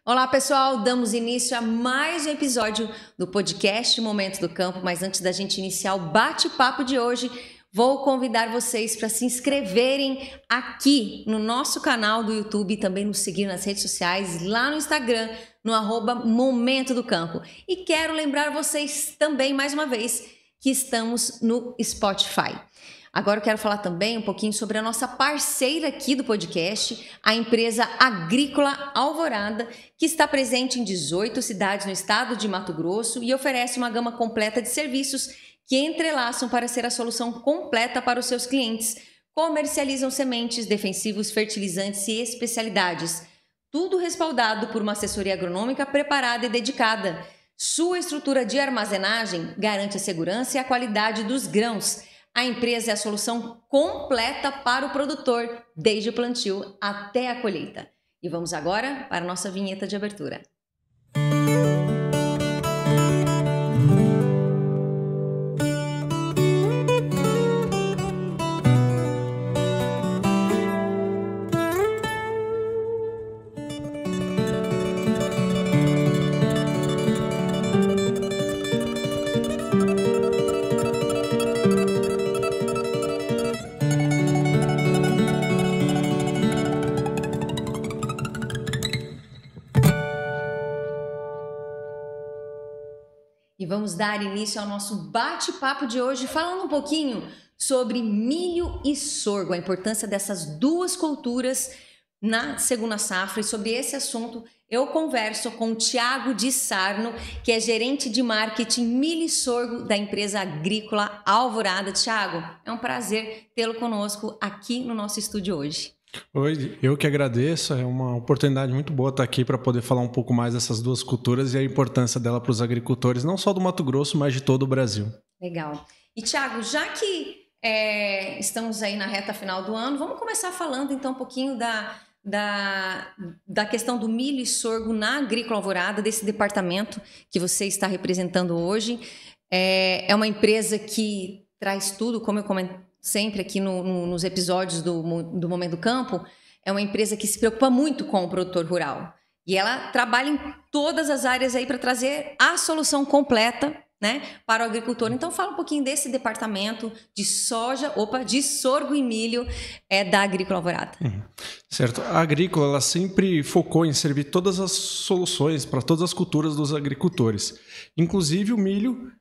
Olá pessoal, damos início a mais um episódio do podcast Momento do Campo, mas antes da gente iniciar o bate-papo de hoje, vou convidar vocês para se inscreverem aqui no nosso canal do YouTube e também nos seguir nas redes sociais, lá no Instagram, no @Momento do Campo. E quero lembrar vocês também, mais uma vez, que estamos no Spotify. Agora eu quero falar também um pouquinho sobre a nossa parceira aqui do podcast, a empresa Agrícola Alvorada, que está presente em 18 cidades no estado de Mato Grosso e oferece uma gama completa de serviços que entrelaçam para ser a solução completa para os seus clientes. Comercializam sementes, defensivos, fertilizantes e especialidades. Tudo respaldado por uma assessoria agronômica preparada e dedicada. Sua estrutura de armazenagem garante a segurança e a qualidade dos grãos. A empresa é a solução completa para o produtor, desde o plantio até a colheita. E vamos agora para a nossa vinheta de abertura. E vamos dar início ao nosso bate-papo de hoje, falando um pouquinho sobre milho e sorgo, a importância dessas duas culturas na segunda safra. E sobre esse assunto eu converso com o Thiago de Sarno, que é gerente de marketing milho e sorgo da empresa Agrícola Alvorada. Thiago, é um prazer tê-lo conosco aqui no nosso estúdio hoje. Oi, eu que agradeço, é uma oportunidade muito boa estar aqui para poder falar um pouco mais dessas duas culturas e a importância dela para os agricultores, não só do Mato Grosso, mas de todo o Brasil. Legal. E Thiago, já que estamos aí na reta final do ano, vamos começar falando então um pouquinho da questão do milho e sorgo na Agrícola Alvorada, desse departamento que você está representando hoje. É uma empresa que traz tudo, como eu comentei sempre aqui nos episódios do Momento do Campo, é uma empresa que se preocupa muito com o produtor rural. E ela trabalha em todas as áreas aí para trazer a solução completa, né, para o agricultor. Então fala um pouquinho desse departamento de de sorgo e milho da Agrícola Alvorada. Certo. A Agrícola ela sempre focou em servir todas as soluções para todas as culturas dos agricultores. Inclusive o milho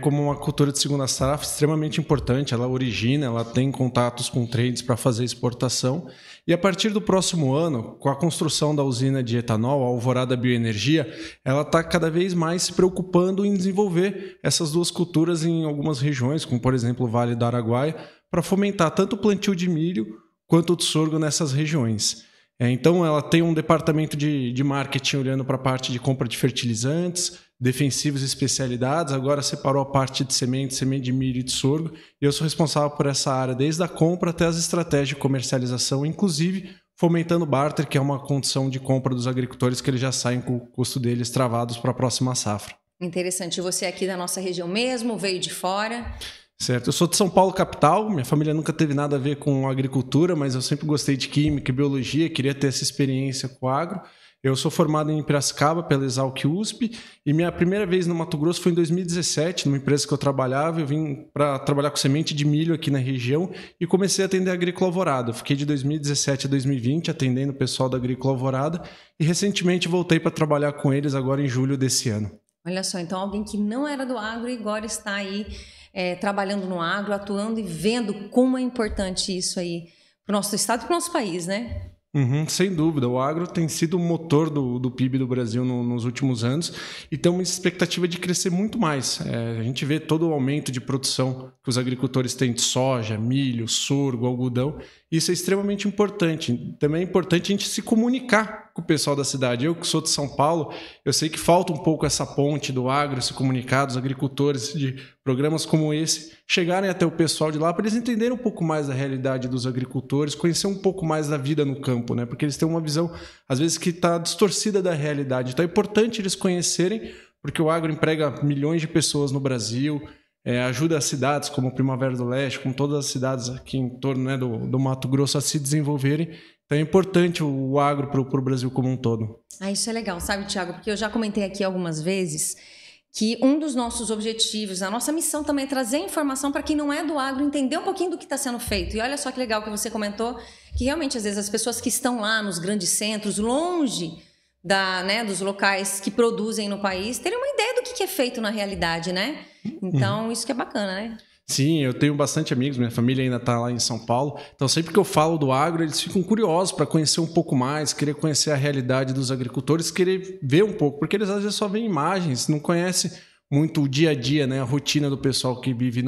como uma cultura de segunda safra extremamente importante, ela origina, ela tem contatos com trades para fazer exportação e a partir do próximo ano, com a construção da usina de etanol, a Alvorada Bioenergia, ela está cada vez mais se preocupando em desenvolver essas duas culturas em algumas regiões, como por exemplo o Vale do Araguaia, para fomentar tanto o plantio de milho quanto o de sorgo nessas regiões. Então ela tem um departamento de marketing olhando para a parte de compra de fertilizantes, defensivos e especialidades, agora separou a parte de semente de milho e de sorgo, e eu sou responsável por essa área desde a compra até as estratégias de comercialização, inclusive fomentando o barter, que é uma condição de compra dos agricultores que eles já saem com o custo deles travados para a próxima safra. Interessante. Você é aqui da nossa região mesmo, veio de fora? Certo, eu sou de São Paulo, capital, minha família nunca teve nada a ver com agricultura, mas eu sempre gostei de química e biologia, queria ter essa experiência com o agro. Eu sou formado em Piracicaba pela Exalc USP e minha primeira vez no Mato Grosso foi em 2017, numa empresa que eu trabalhava. Eu vim para trabalhar com semente de milho aqui na região e comecei a atender a Agrícola Alvorada. Eu fiquei de 2017 a 2020 atendendo o pessoal da Agrícola Alvorada e recentemente voltei para trabalhar com eles agora em julho desse ano. Olha só, então alguém que não era do agro e agora está aí trabalhando no agro, atuando e vendo como é importante isso aí para o nosso estado e para o nosso país, né? Sem dúvida, o agro tem sido o motor do PIB do Brasil nos últimos anos e tem uma expectativa de crescer muito mais. A gente vê todo o aumento de produção que os agricultores têm de soja, milho, sorgo, algodão. Isso é extremamente importante. Também é importante a gente se comunicar com o pessoal da cidade. Eu que sou de São Paulo, eu sei que falta um pouco essa ponte do agro, se comunicar, dos agricultores, de programas como esse, chegarem até o pessoal de lá para eles entenderem um pouco mais da realidade dos agricultores, conhecer um pouco mais da vida no campo, né? Porque eles têm uma visão, às vezes, que está distorcida da realidade. Então é importante eles conhecerem, porque o agro emprega milhões de pessoas no Brasil, ajuda as cidades como Primavera do Leste, como todas as cidades aqui em torno, né, do Mato Grosso a se desenvolverem. Então é importante o agro para o Brasil como um todo. Isso é legal, sabe, Thiago? Porque eu já comentei aqui algumas vezes que um dos nossos objetivos, a nossa missão também é trazer informação para quem não é do agro, entender um pouquinho do que está sendo feito. E olha só que legal que você comentou, que realmente às vezes as pessoas que estão lá nos grandes centros, longe dos locais que produzem no país, terem uma ideia do que é feito na realidade, né? Então, isso que é bacana, né? Sim, eu tenho bastante amigos, minha família ainda está lá em São Paulo, então sempre que eu falo do agro, eles ficam curiosos para conhecer um pouco mais, querer conhecer a realidade dos agricultores, querer ver um pouco, porque eles às vezes só veem imagens, não conhecem muito o dia a dia, né, a rotina do pessoal que vive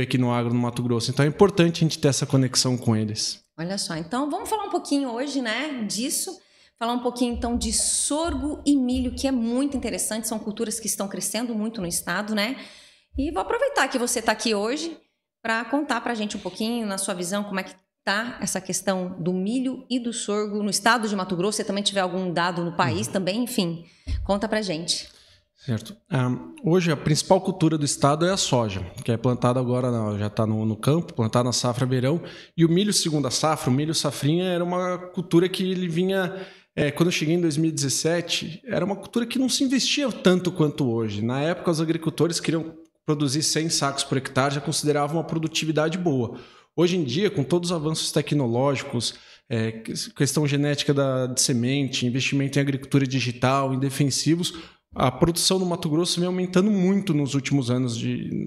aqui no agro, no Mato Grosso. Então é importante a gente ter essa conexão com eles. Olha só, então vamos falar um pouquinho hoje, né, disso. Falar um pouquinho, então, de sorgo e milho, que é muito interessante. São culturas que estão crescendo muito no estado, né? E vou aproveitar que você está aqui hoje para contar para a gente um pouquinho, na sua visão, como é que está essa questão do milho e do sorgo no estado de Mato Grosso. Se também tiver algum dado no país também, enfim, conta para a gente. Certo. Hoje a principal cultura do estado é a soja, que é plantada agora, já está no campo, plantada na safra verão. E o milho segunda safra, o milho safrinha, era uma cultura que ele vinha... quando eu cheguei em 2017, era uma cultura que não se investia tanto quanto hoje. Na época, os agricultores queriam produzir 100 sacos por hectare, já consideravam uma produtividade boa. Hoje em dia, com todos os avanços tecnológicos, questão genética de semente, investimento em agricultura digital, em defensivos, a produção no Mato Grosso vem aumentando muito nos últimos anos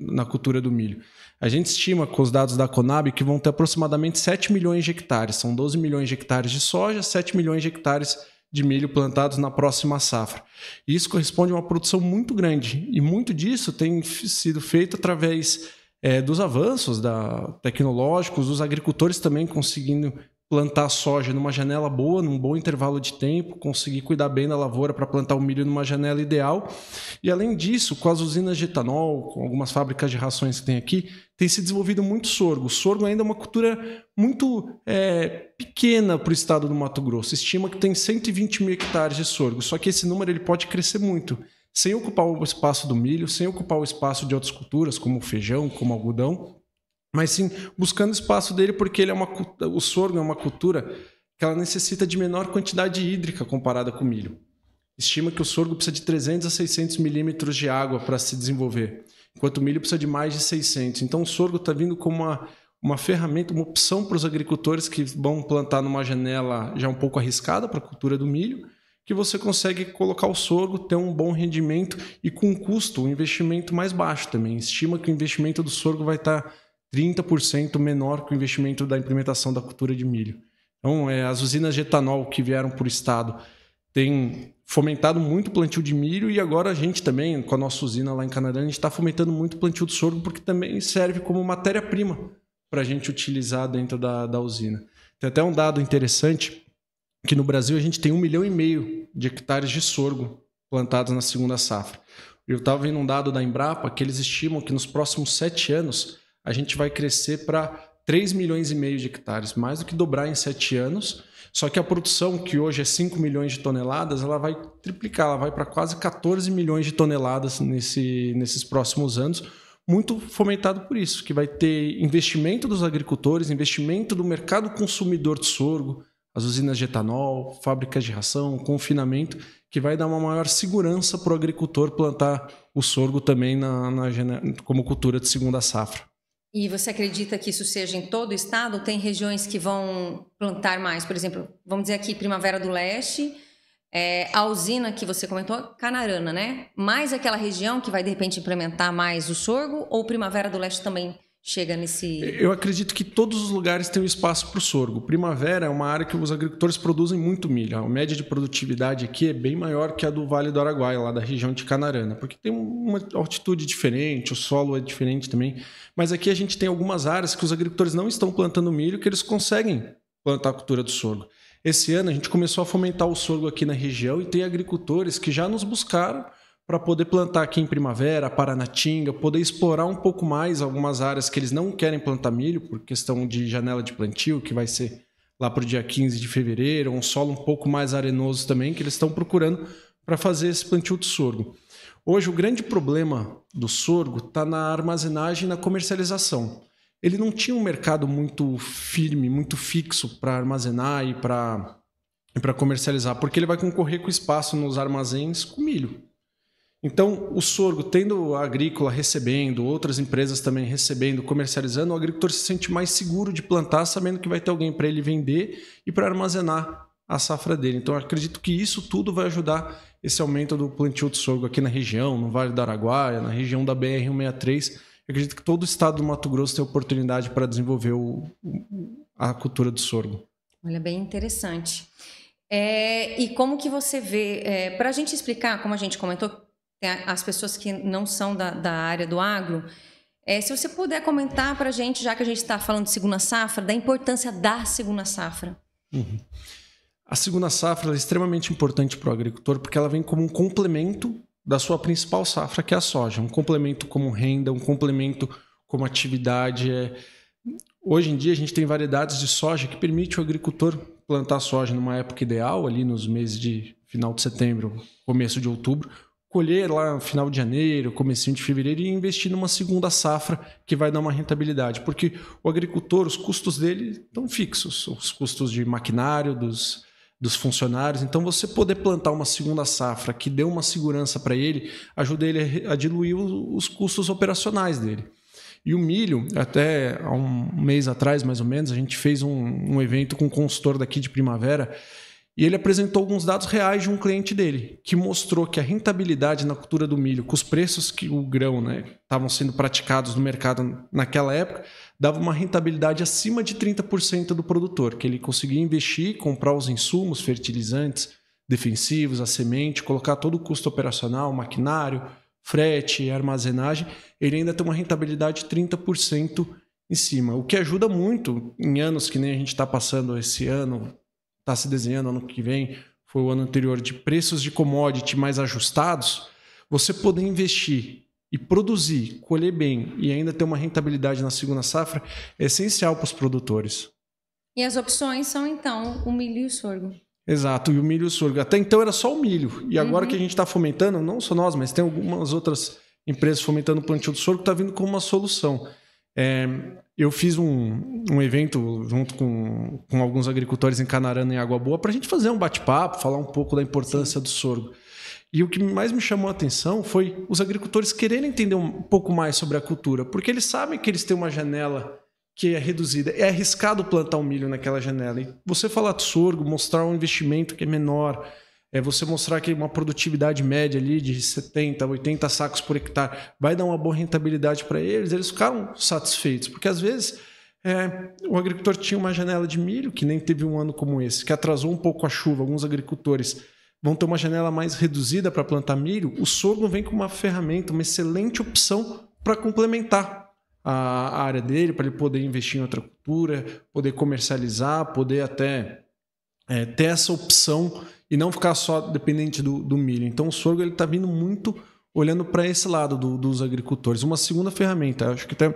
na cultura do milho. A gente estima, com os dados da Conab, que vão ter aproximadamente 7 milhões de hectares. São 12 milhões de hectares de soja, 7 milhões de hectares de milho plantados na próxima safra. E isso corresponde a uma produção muito grande. E muito disso tem sido feito através dos avanços tecnológicos, dos agricultores também conseguindo plantar soja numa janela boa, num bom intervalo de tempo, conseguir cuidar bem da lavoura para plantar o milho numa janela ideal. E, além disso, com as usinas de etanol, com algumas fábricas de rações que tem aqui, tem se desenvolvido muito sorgo. O sorgo ainda é uma cultura muito pequena para o estado do Mato Grosso. Estima que tem 120 mil hectares de sorgo, só que esse número ele pode crescer muito, sem ocupar o espaço do milho, sem ocupar o espaço de outras culturas, como feijão, como algodão, mas sim buscando espaço dele, porque o sorgo é uma cultura que ela necessita de menor quantidade hídrica comparada com o milho. Estima que o sorgo precisa de 300 a 600 milímetros de água para se desenvolver, enquanto o milho precisa de mais de 600. Então o sorgo está vindo como uma ferramenta, uma opção para os agricultores que vão plantar numa janela já um pouco arriscada para a cultura do milho, que você consegue colocar o sorgo, ter um bom rendimento e com um investimento mais baixo também. Estima que o investimento do sorgo vai estar 30% menor que o investimento da implementação da cultura de milho. Então, as usinas de etanol que vieram para o estado têm fomentado muito o plantio de milho e agora a gente também, com a nossa usina lá em Canadá, a gente está fomentando muito o plantio do sorgo porque também serve como matéria-prima para a gente utilizar dentro da usina. Tem até um dado interessante que no Brasil a gente tem 1,5 milhão de hectares de sorgo plantados na segunda safra. Eu estava vendo um dado da Embrapa que eles estimam que nos próximos 7 anos a gente vai crescer para 3,5 milhões de hectares, mais do que dobrar em 7 anos. Só que a produção, que hoje é 5 milhões de toneladas, ela vai triplicar, ela vai para quase 14 milhões de toneladas nesses próximos anos, muito fomentado por isso, que vai ter investimento dos agricultores, investimento do mercado consumidor de sorgo, as usinas de etanol, fábricas de ração, confinamento, que vai dar uma maior segurança para o agricultor plantar o sorgo também como cultura de segunda safra. E você acredita que isso seja em todo o estado? Ou tem regiões que vão plantar mais? Por exemplo, vamos dizer aqui Primavera do Leste, a usina que você comentou, Canarana, né? Mais aquela região que vai de repente implementar mais o sorgo, ou Primavera do Leste também chega nesse... Eu acredito que todos os lugares têm um espaço para o sorgo. Primavera é uma área que os agricultores produzem muito milho. A média de produtividade aqui é bem maior que a do Vale do Araguaia, lá da região de Canarana, porque tem uma altitude diferente, o solo é diferente também. Mas aqui a gente tem algumas áreas que os agricultores não estão plantando milho, que eles conseguem plantar a cultura do sorgo. Esse ano a gente começou a fomentar o sorgo aqui na região e tem agricultores que já nos buscaram para poder plantar aqui em Primavera, Paranatinga, poder explorar um pouco mais algumas áreas que eles não querem plantar milho por questão de janela de plantio, que vai ser lá para o dia 15 de fevereiro, um solo um pouco mais arenoso também, que eles estão procurando para fazer esse plantio de sorgo. Hoje o grande problema do sorgo está na armazenagem e na comercialização. ele não tinha um mercado muito firme, muito fixo para armazenar e para comercializar, porque ele vai concorrer com espaço nos armazéns com milho. Então, o sorgo, tendo a agrícola recebendo, outras empresas também recebendo, comercializando, o agricultor se sente mais seguro de plantar, sabendo que vai ter alguém para ele vender e para armazenar a safra dele. Então, eu acredito que isso tudo vai ajudar esse aumento do plantio de sorgo aqui na região, no Vale do Araguaia, na região da BR-163. Eu acredito que todo o estado do Mato Grosso tem oportunidade para desenvolver a cultura do sorgo. Olha, bem interessante. E como que você vê, para a gente explicar, como a gente comentou, as pessoas que não são da área do agro, se você puder comentar para a gente, já que a gente está falando de segunda safra, da importância da segunda safra. Uhum. A segunda safra é extremamente importante para o agricultor porque ela vem como um complemento da sua principal safra, que é a soja. Um complemento como renda, um complemento como atividade. Hoje em dia a gente tem variedades de soja que permite o agricultor plantar soja numa época ideal, ali nos meses de final de setembro, começo de outubro, colher lá no final de janeiro, comecinho de fevereiro e investir numa segunda safra que vai dar uma rentabilidade. Porque o agricultor, os custos dele estão fixos, os custos de maquinário, dos funcionários. Então, você poder plantar uma segunda safra que dê uma segurança para ele, ajuda ele a diluir os custos operacionais dele. E o milho, até há um mês atrás, mais ou menos, a gente fez um evento com um consultor daqui de Primavera e ele apresentou alguns dados reais de um cliente dele, que mostrou que a rentabilidade na cultura do milho, com os preços que o grão estavam sendo praticados no mercado naquela época, dava uma rentabilidade acima de 30% do produtor, que ele conseguia investir, comprar os insumos, fertilizantes, defensivos, a semente, colocar todo o custo operacional, maquinário, frete, armazenagem, ele ainda tem uma rentabilidade de 30% em cima, o que ajuda muito em anos que nem a gente está passando esse ano, está se desenhando ano que vem, foi o ano anterior, de preços de commodity mais ajustados, você poder investir e produzir, colher bem e ainda ter uma rentabilidade na segunda safra é essencial para os produtores. E as opções são, então, o milho e o sorgo. Exato, e o milho e o sorgo. Até então era só o milho. E agora que a gente está fomentando, não só nós, mas tem algumas outras empresas fomentando o plantio do sorgo, está vindo como uma solução. Eu fiz um evento junto com alguns agricultores em Canarana, em Água Boa, para a gente fazer um bate-papo, falar um pouco da importância do sorgo. E o que mais me chamou a atenção foi os agricultores quererem entender um pouco mais sobre a cultura, porque eles sabem que eles têm uma janela que é reduzida. É arriscado plantar um milho naquela janela. E você falar de sorgo, mostrar um investimento que é menor, você mostrar que uma produtividade média ali de 70, 80 sacos por hectare vai dar uma boa rentabilidade para eles ficaram satisfeitos. Porque às vezes o agricultor tinha uma janela de milho, que nem teve um ano como esse, que atrasou um pouco a chuva. Alguns agricultores vão ter uma janela mais reduzida para plantar milho. O sorgo vem com uma ferramenta, uma excelente opção para complementar a área dele, para ele poder investir em outra cultura, poder comercializar, poder até ter essa opção e não ficar só dependente do milho. Então o sorgo está vindo muito olhando para esse lado dos agricultores. Uma segunda ferramenta, acho que até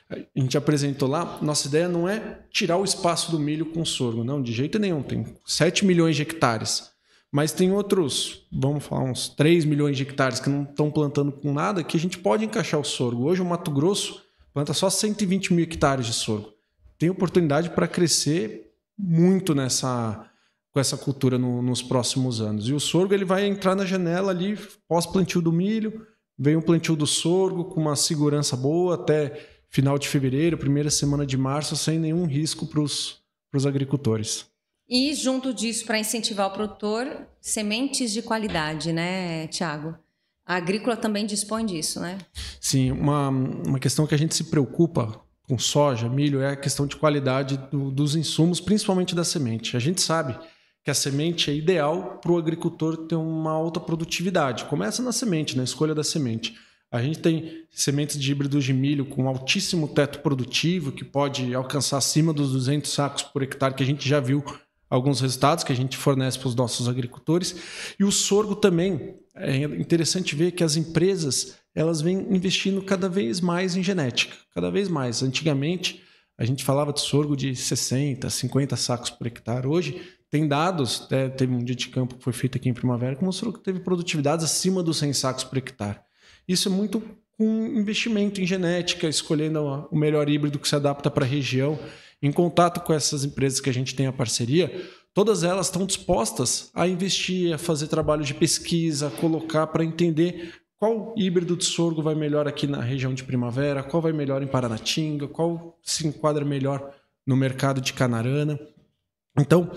a gente apresentou lá, nossa ideia não é tirar o espaço do milho com o sorgo, não, de jeito nenhum. Tem 7 milhões de hectares, mas tem outros, vamos falar, uns 3 milhões de hectares que não estão plantando com nada, que a gente pode encaixar o sorgo. Hoje o Mato Grosso planta só 120 mil hectares de sorgo. Tem oportunidade para crescer muito com essa cultura nos próximos anos. E o sorgo ele vai entrar na janela ali, pós-plantio do milho, vem o plantio do sorgo com uma segurança boa até final de fevereiro, primeira semana de março, sem nenhum risco para os agricultores. E junto disso, para incentivar o produtor, sementes de qualidade, né, Thiago? A agrícola também dispõe disso, né? Sim, uma questão que a gente se preocupa com soja, milho, é a questão de qualidade dos insumos, principalmente da semente. A gente sabe que a semente é ideal para o agricultor ter uma alta produtividade. Começa na semente, na escolha da semente. A gente tem sementes de híbridos de milho com altíssimo teto produtivo, que pode alcançar acima dos 200 sacos por hectare, que a gente já viu alguns resultados que a gente fornece para os nossos agricultores. E o sorgo também, é interessante ver que as empresas elas vêm investindo cada vez mais em genética, cada vez mais. Antigamente, a gente falava de sorgo de 60, 50 sacos por hectare. Hoje, tem dados, teve um dia de campo que foi feito aqui em Primavera, que mostrou que teve produtividades acima dos 100 sacos por hectare. Isso é muito com investimento em genética, escolhendo o melhor híbrido que se adapta para a região. Em contato com essas empresas que a gente tem a parceria, todas elas estão dispostas a investir, a fazer trabalho de pesquisa, a colocar para entender qual híbrido de sorgo vai melhor aqui na região de Primavera, qual vai melhor em Paranatinga, qual se enquadra melhor no mercado de Canarana. Então,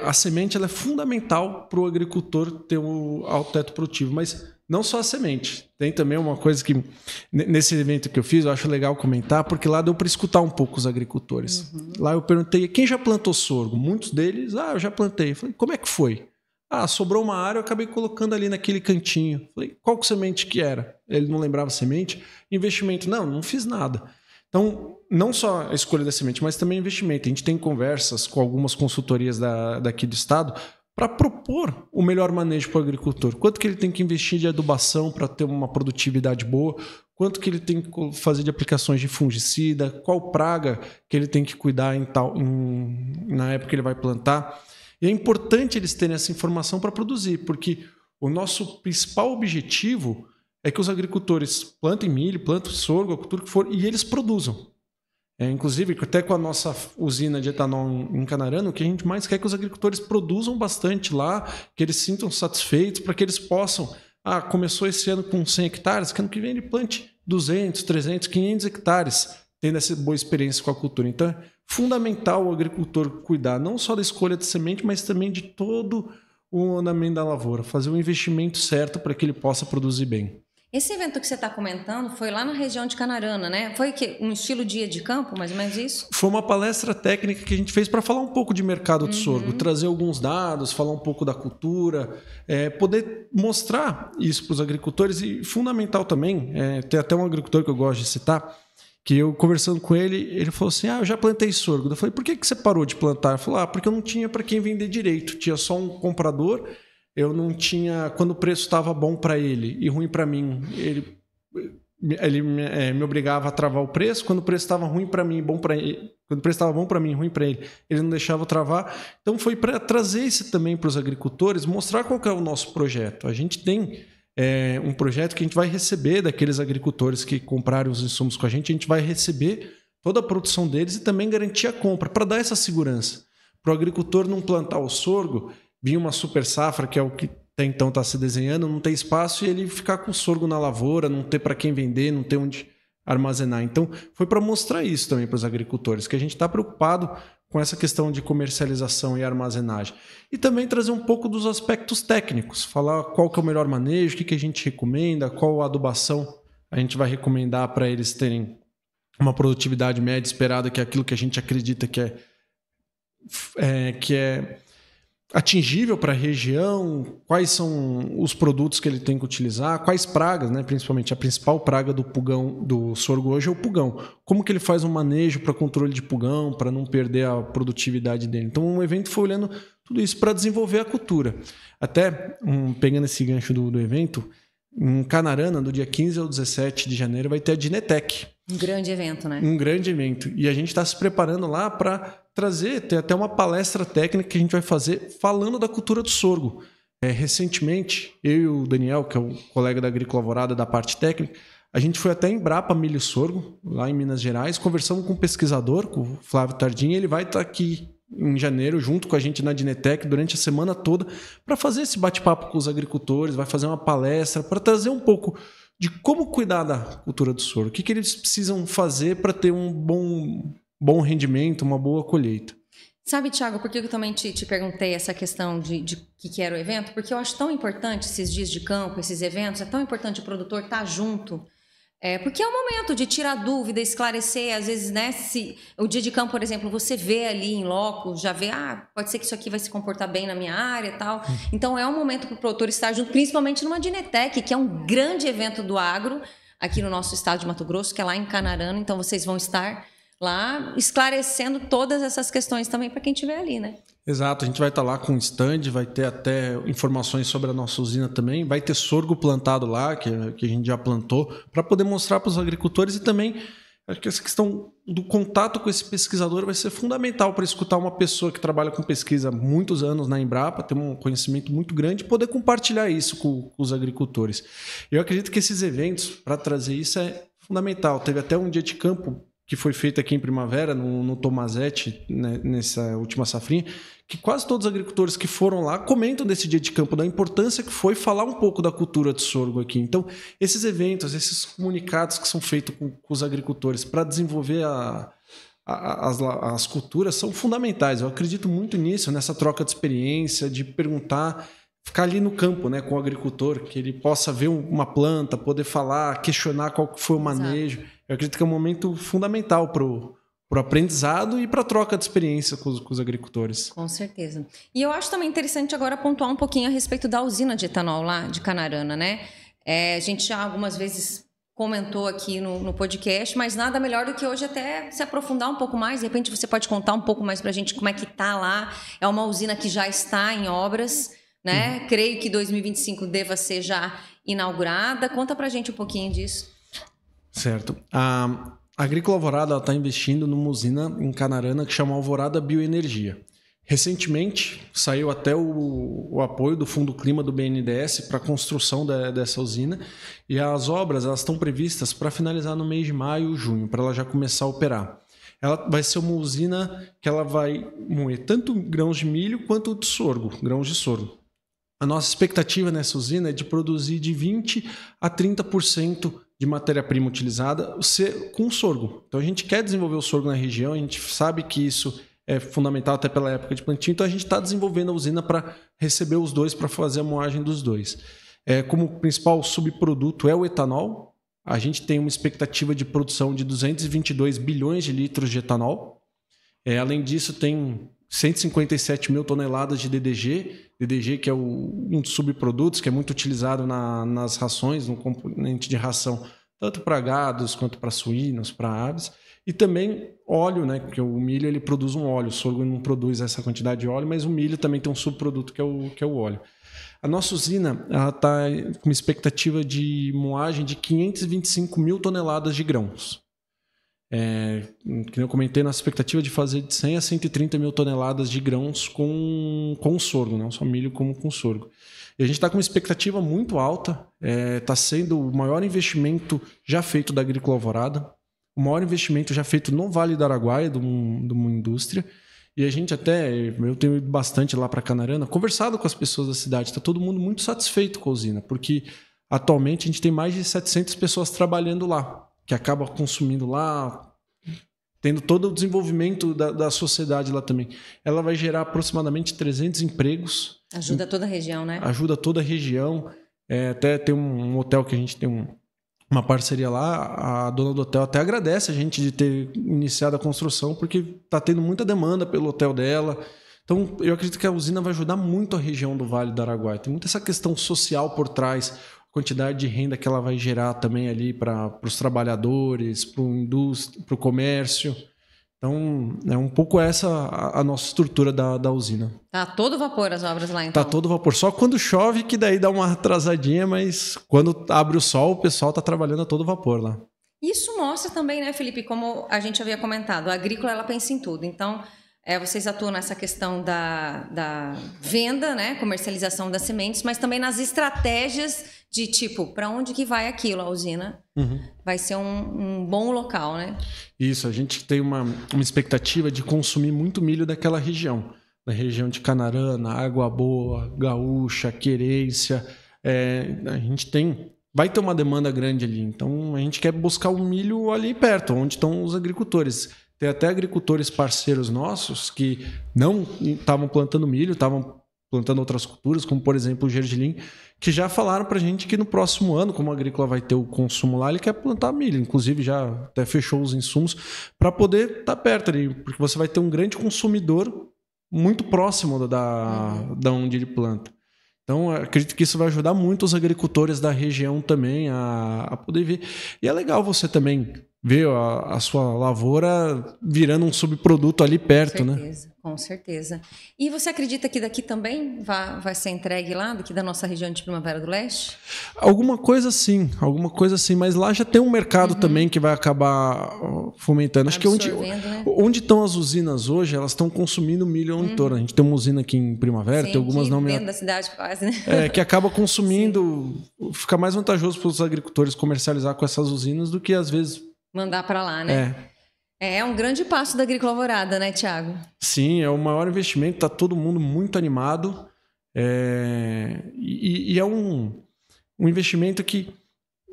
a semente ela é fundamental para o agricultor ter um alto teto produtivo, mas não só a semente. Tem também uma coisa que, nesse evento que eu fiz, eu acho legal comentar, porque lá deu para escutar um pouco os agricultores. Lá eu perguntei, quem já plantou sorgo? Muitos deles, eu já plantei. Eu falei, como é que foi? Sobrou uma área, eu acabei colocando ali naquele cantinho. Falei, qual semente que era? Ele não lembrava a semente. Investimento, não fiz nada. Então, não só a escolha da semente, mas também investimento. A gente tem conversas com algumas consultorias daqui do estado para propor o melhor manejo para o agricultor. Quanto que ele tem que investir de adubação para ter uma produtividade boa, quanto que ele tem que fazer de aplicações de fungicida, qual praga que ele tem que cuidar na época que ele vai plantar. E é importante eles terem essa informação para produzir, porque o nosso principal objetivo é que os agricultores plantem milho, plantem sorgo, a cultura que for, e eles produzam. Inclusive, até com a nossa usina de etanol em Canarana, o que a gente mais quer é que os agricultores produzam bastante lá, que eles se sintam satisfeitos, para que eles possam... começou esse ano com 100 hectares, que ano que vem ele plante 200, 300, 500 hectares, tendo essa boa experiência com a cultura. Então, é fundamental o agricultor cuidar não só da escolha de semente, mas também de todo o andamento da lavoura, fazer o investimento certo para que ele possa produzir bem. Esse evento que você está comentando foi lá na região de Canarana, né? Foi um estilo dia de campo, mais ou menos isso? Foi uma palestra técnica que a gente fez para falar um pouco de mercado de sorgo, trazer alguns dados, falar um pouco da cultura, poder mostrar isso para os agricultores e fundamental também, tem até um agricultor que eu gosto de citar, que eu conversando com ele, ele falou assim, eu já plantei sorgo. Eu falei, por que você parou de plantar? Ele falou, porque eu não tinha para quem vender direito, tinha só um comprador. Eu não tinha... Quando o preço estava bom para ele e ruim para mim, ele me obrigava a travar o preço. Quando o preço estava ruim para mim, bom para ele... Quando o preço estava bom para mim e ruim para ele não deixava eu travar. Então foi para trazer isso também para os agricultores, mostrar qual que é o nosso projeto. A gente tem um projeto que a gente vai receber daqueles agricultores que comprarem os insumos com a gente vai receber toda a produção deles e também garantir a compra, para dar essa segurança. Para o agricultor não plantar o sorgo... Vinha uma super safra, que é o que até então está se desenhando, não ter espaço e ele ficar com sorgo na lavoura, não ter para quem vender, não ter onde armazenar. Então, foi para mostrar isso também para os agricultores, que a gente está preocupado com essa questão de comercialização e armazenagem. E também trazer um pouco dos aspectos técnicos, falar qual que é o melhor manejo, o que a gente recomenda, qual adubação a gente vai recomendar para eles terem uma produtividade média esperada, que é aquilo que a gente acredita que é atingível para a região, quais são os produtos que ele tem que utilizar, quais pragas, né? Principalmente a principal praga do sorgo hoje é o pulgão. Como que ele faz um manejo para controle de pulgão, para não perder a produtividade dele. Então o evento foi olhando tudo isso para desenvolver a cultura. Até, pegando esse gancho do evento, em Canarana, do dia 15 ao 17 de janeiro, vai ter a Dinetec. Um grande evento, né? Um grande evento. E a gente está se preparando lá para ter até uma palestra técnica que a gente vai fazer falando da cultura do sorgo. Recentemente, eu e o Daniel, que é o colega da Agrícola Alvorada da parte técnica, a gente foi até em Embrapa Milho e Sorgo, lá em Minas Gerais, conversamos com um pesquisador, com o Flávio Tardim, e ele vai estar aqui em janeiro, junto com a gente na Dinetec, durante a semana toda, para fazer esse bate-papo com os agricultores, vai fazer uma palestra para trazer um pouco de como cuidar da cultura do sorgo, o que eles precisam fazer para ter um bom rendimento, uma boa colheita. Sabe, Thiago, por que eu também te perguntei essa questão de que era o evento? Porque eu acho tão importante esses dias de campo, esses eventos, é tão importante o produtor estar junto, porque é um momento de tirar dúvida, esclarecer, às vezes, né, se o dia de campo, por exemplo, você vê ali em loco, já vê, pode ser que isso aqui vai se comportar bem na minha área e tal. Então é um momento para o produtor estar junto, principalmente numa Dinetec, que é um grande evento do agro, aqui no nosso estado de Mato Grosso, que é lá em Canarana, então vocês vão estar lá esclarecendo todas essas questões também para quem estiver ali, né? Exato, a gente vai estar lá com um stand, vai ter até informações sobre a nossa usina também, vai ter sorgo plantado lá, que a gente já plantou, para poder mostrar para os agricultores e também Acho que essa questão do contato com esse pesquisador vai ser fundamental para escutar uma pessoa que trabalha com pesquisa há muitos anos na Embrapa, ter um conhecimento muito grande e poder compartilhar isso com os agricultores. Eu acredito que esses eventos, para trazer isso, é fundamental. Teve até um dia de campo que foi feito aqui em Primavera, no Tomazete, né, nessa última safrinha, que quase todos os agricultores que foram lá comentam desse dia de campo, da importância que foi falar um pouco da cultura de sorgo aqui. Então, esses eventos, esses comunicados que são feitos com os agricultores para desenvolver as culturas são fundamentais. Eu acredito muito nisso, nessa troca de experiência, de perguntar, ficar ali no campo, né, com o agricultor, que ele possa ver uma planta, poder falar, questionar qual foi o manejo. Exato. Eu acredito que é um momento fundamental para o aprendizado e para a troca de experiência com os agricultores. Com certeza. E eu acho também interessante agora pontuar um pouquinho a respeito da usina de etanol lá de Canarana, né? A gente já algumas vezes comentou aqui no podcast, mas nada melhor do que hoje até se aprofundar um pouco mais. De repente você pode contar um pouco mais para a gente como é que está lá. É uma usina que já está em obras, né? Creio que 2025 deva ser já inaugurada. Conta para a gente um pouquinho disso. Certo. A Agrícola Alvorada está investindo numa usina em Canarana que chama Alvorada Bioenergia. Recentemente, saiu até o apoio do Fundo Clima do BNDES para a construção dessa usina, e as obras elas estão previstas para finalizar no mês de maio ou junho, para ela já começar a operar. Ela vai ser uma usina que ela vai moer tanto grãos de milho quanto de sorgo, grãos de sorgo. A nossa expectativa nessa usina é de produzir de 20% a 30% de matéria-prima utilizada com sorgo. Então a gente quer desenvolver o sorgo na região, a gente sabe que isso é fundamental até pela época de plantio, então a gente está desenvolvendo a usina para receber os dois, para fazer a moagem dos dois. Como principal subproduto é o etanol, a gente tem uma expectativa de produção de 222 bilhões de litros de etanol. Além disso, tem 157 mil toneladas de DDG, que é um dos subprodutos que é muito utilizado nas rações, no componente de ração, tanto para gados quanto para suínos, para aves. E também óleo, né? Porque o milho ele produz um óleo, o sorgo não produz essa quantidade de óleo, mas o milho também tem um subproduto que é o óleo. A nossa usina está com uma expectativa de moagem de 525 mil toneladas de grãos. Que eu comentei, nossa expectativa de fazer de 100 a 130 mil toneladas de grãos com sorgo, não só milho como com sorgo. E a gente está com uma expectativa muito alta, está sendo o maior investimento já feito da Agrícola Alvorada, o maior investimento já feito no Vale do Araguaia, de uma indústria. E a gente eu tenho ido bastante lá para Canarana, conversado com as pessoas da cidade, está todo mundo muito satisfeito com a usina, porque atualmente a gente tem mais de 700 pessoas trabalhando lá, que acaba consumindo lá, tendo todo o desenvolvimento da sociedade lá também. Ela vai gerar aproximadamente 300 empregos. Ajuda toda a região, né? Ajuda toda a região. Até tem um hotel que a gente tem uma parceria lá, a dona do hotel até agradece a gente de ter iniciado a construção, porque está tendo muita demanda pelo hotel dela. Então, eu acredito que a usina vai ajudar muito a região do Vale do Araguaia. Tem muita essa questão social por trás, a quantidade de renda que ela vai gerar também ali para os trabalhadores, para o comércio. Então, é um pouco essa a nossa estrutura da usina. Tá todo vapor as obras lá, então? Tá todo vapor. Só quando chove que daí dá uma atrasadinha, mas quando abre o sol, o pessoal tá trabalhando a todo vapor lá. Isso mostra também, né, Felipe, como a gente havia comentado, a agrícola ela pensa em tudo. Então, vocês atuam nessa questão da venda, né, comercialização das sementes, mas também nas estratégias de tipo, para onde que vai aquilo, a usina? Vai ser um bom local, né? Isso, a gente tem uma expectativa de consumir muito milho daquela região. Da região de Canarana, Água Boa, Gaúcha, Querência. A gente vai ter uma demanda grande ali. Então, a gente quer buscar o milho ali perto, onde estão os agricultores. Tem até agricultores parceiros nossos que não estavam plantando milho, estavam plantando outras culturas, como por exemplo o gergelim, que já falaram pra gente que no próximo ano, como a agrícola vai ter o consumo lá, ele quer plantar milho. Inclusive já até fechou os insumos para poder estar perto ali, porque você vai ter um grande consumidor muito próximo da onde ele planta. Então, acredito que isso vai ajudar muito os agricultores da região também a poder ver. E é legal você também ver a sua lavoura virando um subproduto ali perto, né? Com certeza. E você acredita que daqui também vai ser entregue lá, daqui da nossa região de Primavera do Leste? Alguma coisa sim, mas lá já tem um mercado também que vai acabar fomentando. Acho que onde estão as usinas hoje, elas estão consumindo milho em torno. A gente tem uma usina aqui em Primavera, tem algumas não dentro da cidade quase, né? Que acaba consumindo, fica mais vantajoso para os agricultores comercializar com essas usinas do que às vezes mandar para lá, né? É um grande passo da Agrícola Alvorada, né, Thiago? Sim, é o maior investimento, está todo mundo muito animado. E é um investimento que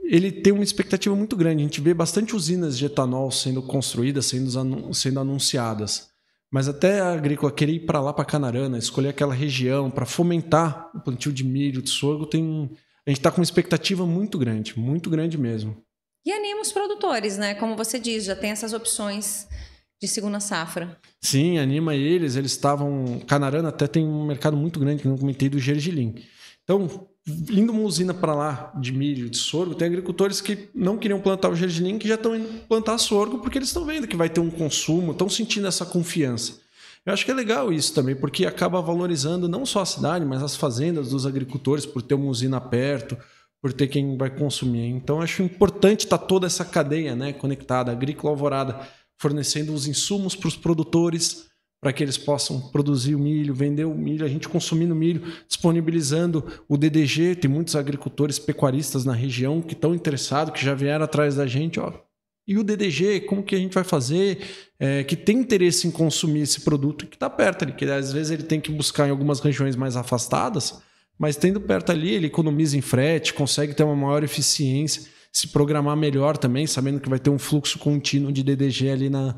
ele tem uma expectativa muito grande. A gente vê bastante usinas de etanol sendo construídas, sendo anunciadas. Mas até a agrícola querer ir para lá, para Canarana, escolher aquela região para fomentar o plantio de milho, de sorgo, a gente está com uma expectativa muito grande mesmo. E anima os produtores, né? Como você diz, já tem essas opções de segunda safra. Sim, anima eles. Eles estavam... Canarana até tem um mercado muito grande, que eu não comentei, do gergelim. Então, indo uma usina para lá de milho, de sorgo, tem agricultores que não queriam plantar o gergelim, que já estão indo plantar sorgo, porque eles estão vendo que vai ter um consumo, estão sentindo essa confiança. Eu acho que é legal isso também, porque acaba valorizando não só a cidade, mas as fazendas dos agricultores, por ter uma usina perto, por ter quem vai consumir. Então, acho importante estar toda essa cadeia, né, conectada. A Agrícola Alvorada fornecendo os insumos para os produtores, para que eles possam produzir o milho, vender o milho, a gente consumindo milho, disponibilizando o DDG. Tem muitos agricultores pecuaristas na região que estão interessados, que já vieram atrás da gente. E o DDG, como que a gente vai fazer? Que tem interesse em consumir esse produto, que está perto ali, que às vezes ele tem que buscar em algumas regiões mais afastadas, mas tendo perto ali, ele economiza em frete, consegue ter uma maior eficiência, se programar melhor também, sabendo que vai ter um fluxo contínuo de DDG ali na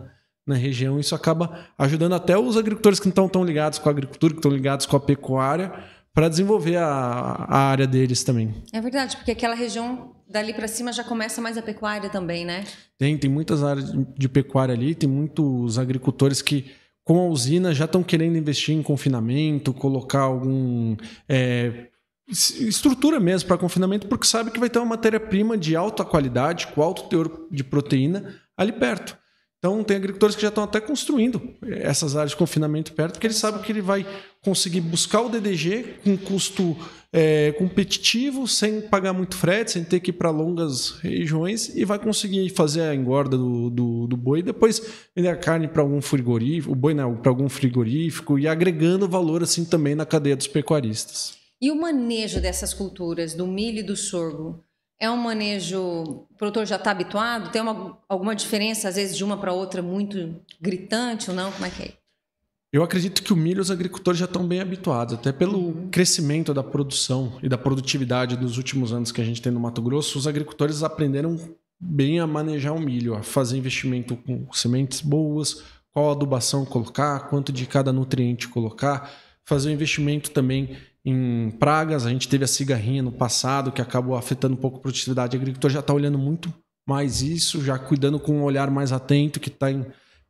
região. Isso acaba ajudando até os agricultores que não estão tão ligados com a agricultura, que estão ligados com a pecuária, para desenvolver a área deles também. É verdade, porque aquela região dali para cima já começa mais a pecuária também, né? Tem muitas áreas de pecuária ali, tem muitos agricultores que com a usina já estão querendo investir em confinamento, colocar algum estrutura mesmo para confinamento, porque sabe que vai ter uma matéria-prima de alta qualidade, com alto teor de proteína ali perto. Então, tem agricultores que já estão até construindo essas áreas de confinamento perto, porque eles sabem que ele vai conseguir buscar o DDG com custo competitivo, sem pagar muito frete, sem ter que ir para longas regiões, e vai conseguir fazer a engorda do boi e depois vender a carne para algum frigorífico, o boi para algum frigorífico, e agregando valor assim também na cadeia dos pecuaristas. E o manejo dessas culturas, do milho e do sorgo? É um manejo, o produtor já está habituado? Tem alguma diferença, às vezes, de uma para outra muito gritante ou não? Como é que é? Eu acredito que o milho os agricultores já estão bem habituados, até pelo crescimento da produção e da produtividade dos últimos anos que a gente tem no Mato Grosso. Os agricultores aprenderam bem a manejar o milho, a fazer investimento com sementes boas, qual adubação colocar, quanto de cada nutriente colocar, fazer um investimento também em pragas. A gente teve a cigarrinha no passado, que acabou afetando um pouco a produtividade. O agricultor já está olhando muito mais isso, já cuidando com um olhar mais atento, que está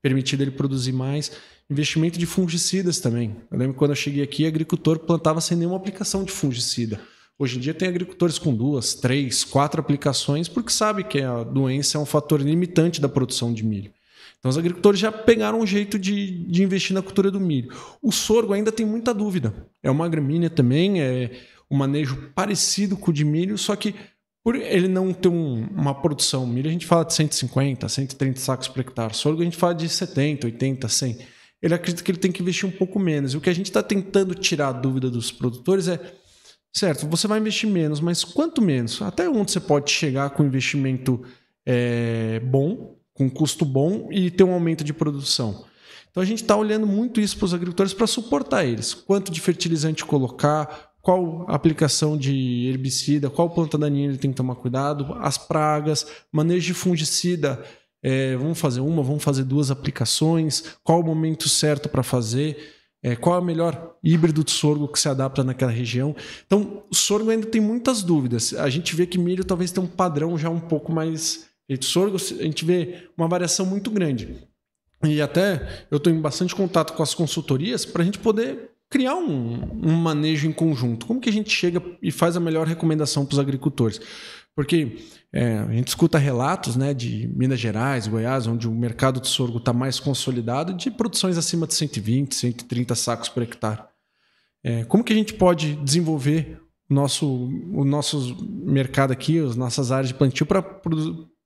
permitido ele produzir mais. Investimento de fungicidas também. Eu lembro que quando eu cheguei aqui, o agricultor plantava sem nenhuma aplicação de fungicida. Hoje em dia tem agricultores com 2, 3, 4 aplicações, porque sabe que a doença é um fator limitante da produção de milho. Então os agricultores já pegaram um jeito de investir na cultura do milho. O sorgo ainda tem muita dúvida. É uma gramínea também, é um manejo parecido com o de milho, só que por ele não ter uma produção. Milho a gente fala de 150, 130 sacos por hectare. Sorgo a gente fala de 70, 80, 100. Ele acredita que ele tem que investir um pouco menos. E o que a gente está tentando tirar a dúvida dos produtores é, certo, você vai investir menos, mas quanto menos? Até onde você pode chegar com investimento bom, com custo bom e ter um aumento de produção? Então a gente está olhando muito isso para os agricultores para suportar eles. Quanto de fertilizante colocar, qual aplicação de herbicida, qual planta daninha ele tem que tomar cuidado, as pragas, manejo de fungicida. Vamos fazer uma, vamos fazer 2 aplicações, qual o momento certo para fazer, qual é o melhor híbrido de sorgo que se adapta naquela região. Então, o sorgo ainda tem muitas dúvidas. A gente vê que milho talvez tenha um padrão já um pouco mais... De sorgo, a gente vê uma variação muito grande. E até eu estou em bastante contato com as consultorias para a gente poder criar um manejo em conjunto. Como que a gente chega e faz a melhor recomendação para os agricultores? Porque a gente escuta relatos, né, de Minas Gerais, Goiás, onde o mercado do sorgo está mais consolidado, de produções acima de 120, 130 sacos por hectare. Como que a gente pode desenvolver o nosso mercado aqui, as nossas áreas de plantio para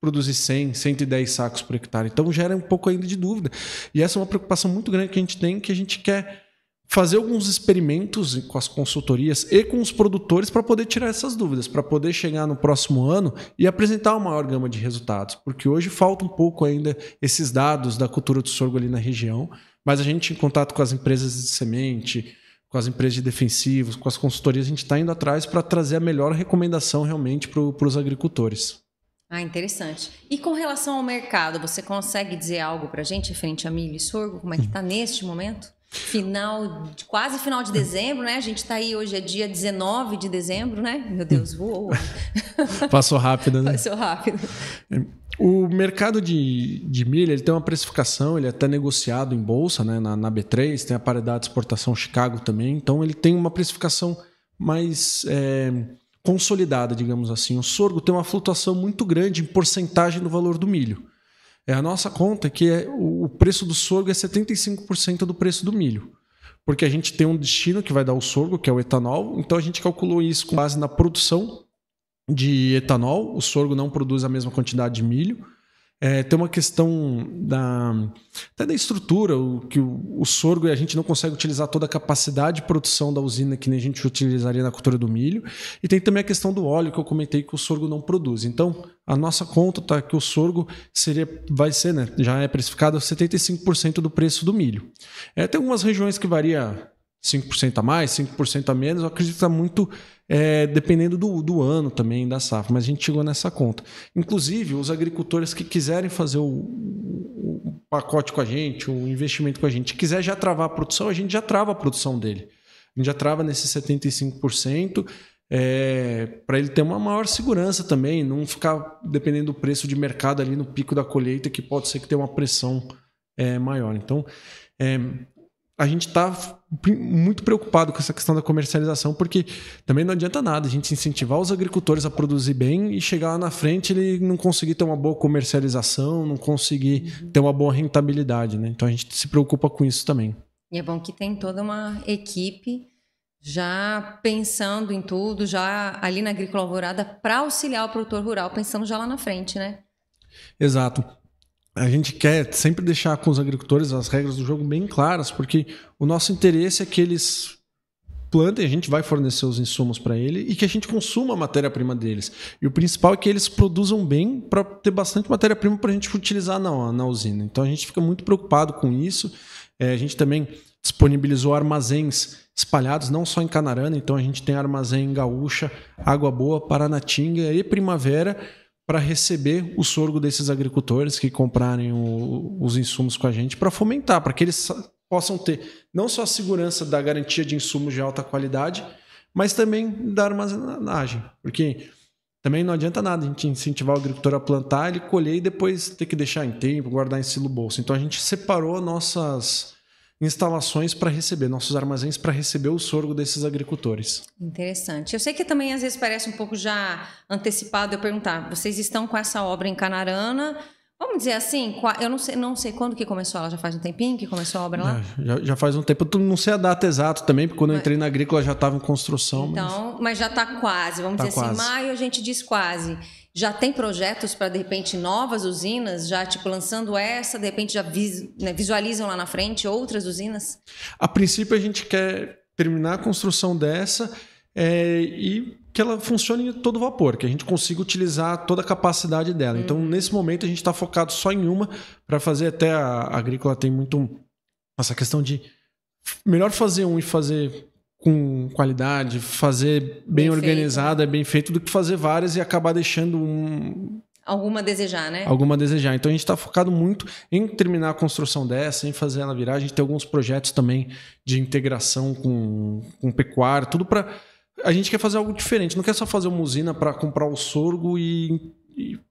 produzir 100, 110 sacos por hectare? Então gera um pouco ainda de dúvida. E essa é uma preocupação muito grande que a gente tem, que a gente quer fazer alguns experimentos com as consultorias e com os produtores para poder tirar essas dúvidas, para poder chegar no próximo ano e apresentar uma maior gama de resultados. Porque hoje falta um pouco ainda esses dados da cultura do sorgo ali na região, mas a gente, em contato com as empresas de semente, com as empresas de defensivos, com as consultorias, a gente está indo atrás para trazer a melhor recomendação realmente para os agricultores. Ah, interessante. E com relação ao mercado, você consegue dizer algo para a gente referente a milho e sorgo? Como é que está neste momento? Quase final de dezembro, né? A gente está aí, hoje é dia 19 de dezembro, né? Meu Deus, voou. Passou rápido, né? Passou rápido. O mercado de milho, ele tem uma precificação, ele é até negociado em bolsa, né? Na B3, tem a paridade de exportação Chicago também, então ele tem uma precificação mais consolidada, digamos assim. O sorgo tem uma flutuação muito grande em porcentagem do valor do milho. A nossa conta é que o preço do sorgo é 75% do preço do milho. Porque a gente tem um destino que vai dar o sorgo, que é o etanol. Então a gente calculou isso com base na produção de etanol. O sorgo não produz a mesma quantidade de milho. Tem uma questão até da estrutura, que o sorgo, a gente não consegue utilizar toda a capacidade de produção da usina que nem a gente utilizaria na cultura do milho. E tem também a questão do óleo, que eu comentei que o sorgo não produz. Então, a nossa conta está que o sorgo vai ser, né, já é precificado a 75% do preço do milho. Tem algumas regiões que varia 5% a mais, 5% a menos. Eu acredito que está muito dependendo do ano também, da safra. Mas a gente chegou nessa conta. Inclusive, os agricultores que quiserem fazer o pacote com a gente, o investimento com a gente, quiser já travar a produção, a gente já trava a produção dele. A gente já trava nesses 75%, para ele ter uma maior segurança também, não ficar dependendo do preço de mercado ali no pico da colheita, que pode ser que tenha uma pressão maior. Então, a gente está muito preocupado com essa questão da comercialização, porque também não adianta nada a gente incentivar os agricultores a produzir bem e chegar lá na frente ele não conseguir ter uma boa comercialização, não conseguir ter uma boa rentabilidade, né? Então a gente se preocupa com isso também. E é bom que tem toda uma equipe já pensando em tudo, já ali na Agrícola Alvorada, para auxiliar o produtor rural, pensando já lá na frente, né? Exato. A gente quer sempre deixar com os agricultores as regras do jogo bem claras, porque o nosso interesse é que eles plantem, a gente vai fornecer os insumos para ele e que a gente consuma a matéria-prima deles. E o principal é que eles produzam bem para ter bastante matéria-prima para a gente utilizar na usina. Então a gente fica muito preocupado com isso. A gente também disponibilizou armazéns espalhados, não só em Canarana, então a gente tem armazém em Gaúcha, Água Boa, Paranatinga e Primavera, para receber o sorgo desses agricultores que comprarem os insumos com a gente, para fomentar, para que eles possam ter não só a segurança da garantia de insumos de alta qualidade, mas também da armazenagem. Porque também não adianta nada a gente incentivar o agricultor a plantar, ele colher e depois ter que deixar em tempo, guardar em silo bolsa. Então a gente separou nossas instalações para receber, nossos armazéns para receber o sorgo desses agricultores. Interessante. Eu sei que também às vezes parece um pouco já antecipado eu perguntar, vocês estão com essa obra em Canarana, vamos dizer assim, eu não sei quando que começou, ela já faz um tempinho que começou a obra lá? Já faz um tempo, eu não sei a data exata também, porque quando eu entrei na agrícola já estava em construção. Então, mas já está quase, vamos dizer assim, maio a gente diz quase. Já tem projetos para, de repente, novas usinas, já tipo lançando essa, de repente já visualizam lá na frente outras usinas? A princípio a gente quer terminar a construção dessa e que ela funcione em todo vapor, que a gente consiga utilizar toda a capacidade dela. Então, nesse momento, a gente está focado só em uma para fazer, até a agrícola tem muito essa questão de melhor fazer um e fazer com qualidade, fazer bem organizada, bem feito, do que fazer várias e acabar deixando alguma a desejar, né? Alguma a desejar. Então a gente está focado muito em terminar a construção dessa, em fazer ela virar. A gente tem alguns projetos também de integração com pecuária, tudo para... A gente quer fazer algo diferente, não quer só fazer uma usina para comprar o sorgo e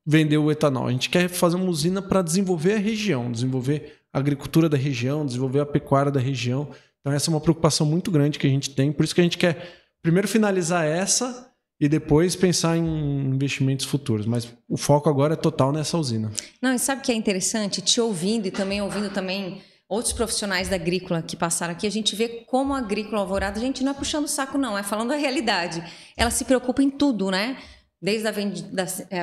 vender o etanol. A gente quer fazer uma usina para desenvolver a região, desenvolver a agricultura da região, desenvolver a pecuária da região. Então essa é uma preocupação muito grande que a gente tem, por isso que a gente quer primeiro finalizar essa e depois pensar em investimentos futuros. Mas o foco agora é total nessa usina. Não, e sabe o que é interessante? Te ouvindo e também ouvindo também outros profissionais da agrícola que passaram aqui, a gente vê como a Agrícola Alvorada, a gente não é puxando o saco não, é falando a realidade. Ela se preocupa em tudo, né? Desde a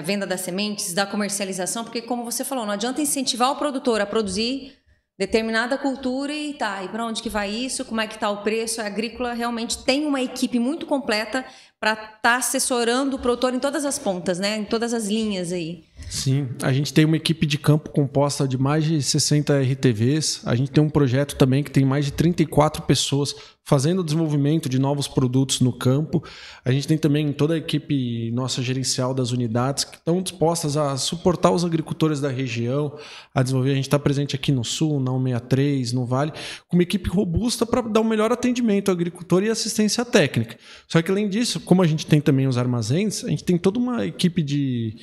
venda das sementes, da comercialização, porque como você falou, não adianta incentivar o produtor a produzir determinada cultura e tá, e para onde que vai isso, como é que está o preço. A Agrícola realmente tem uma equipe muito completa para estar assessorando o produtor em todas as pontas, né? Em todas as linhas aí. Sim, a gente tem uma equipe de campo composta de mais de 60 RTVs. A gente tem um projeto também que tem mais de 34 pessoas fazendo o desenvolvimento de novos produtos no campo. A gente tem também toda a equipe nossa gerencial das unidades que estão dispostas a suportar os agricultores da região, a desenvolver. A gente está presente aqui no Sul, na 163, no Vale, com uma equipe robusta para dar um melhor atendimento ao agricultor e assistência técnica. Só que, além disso, como a gente tem também os armazéns, a gente tem toda uma equipe de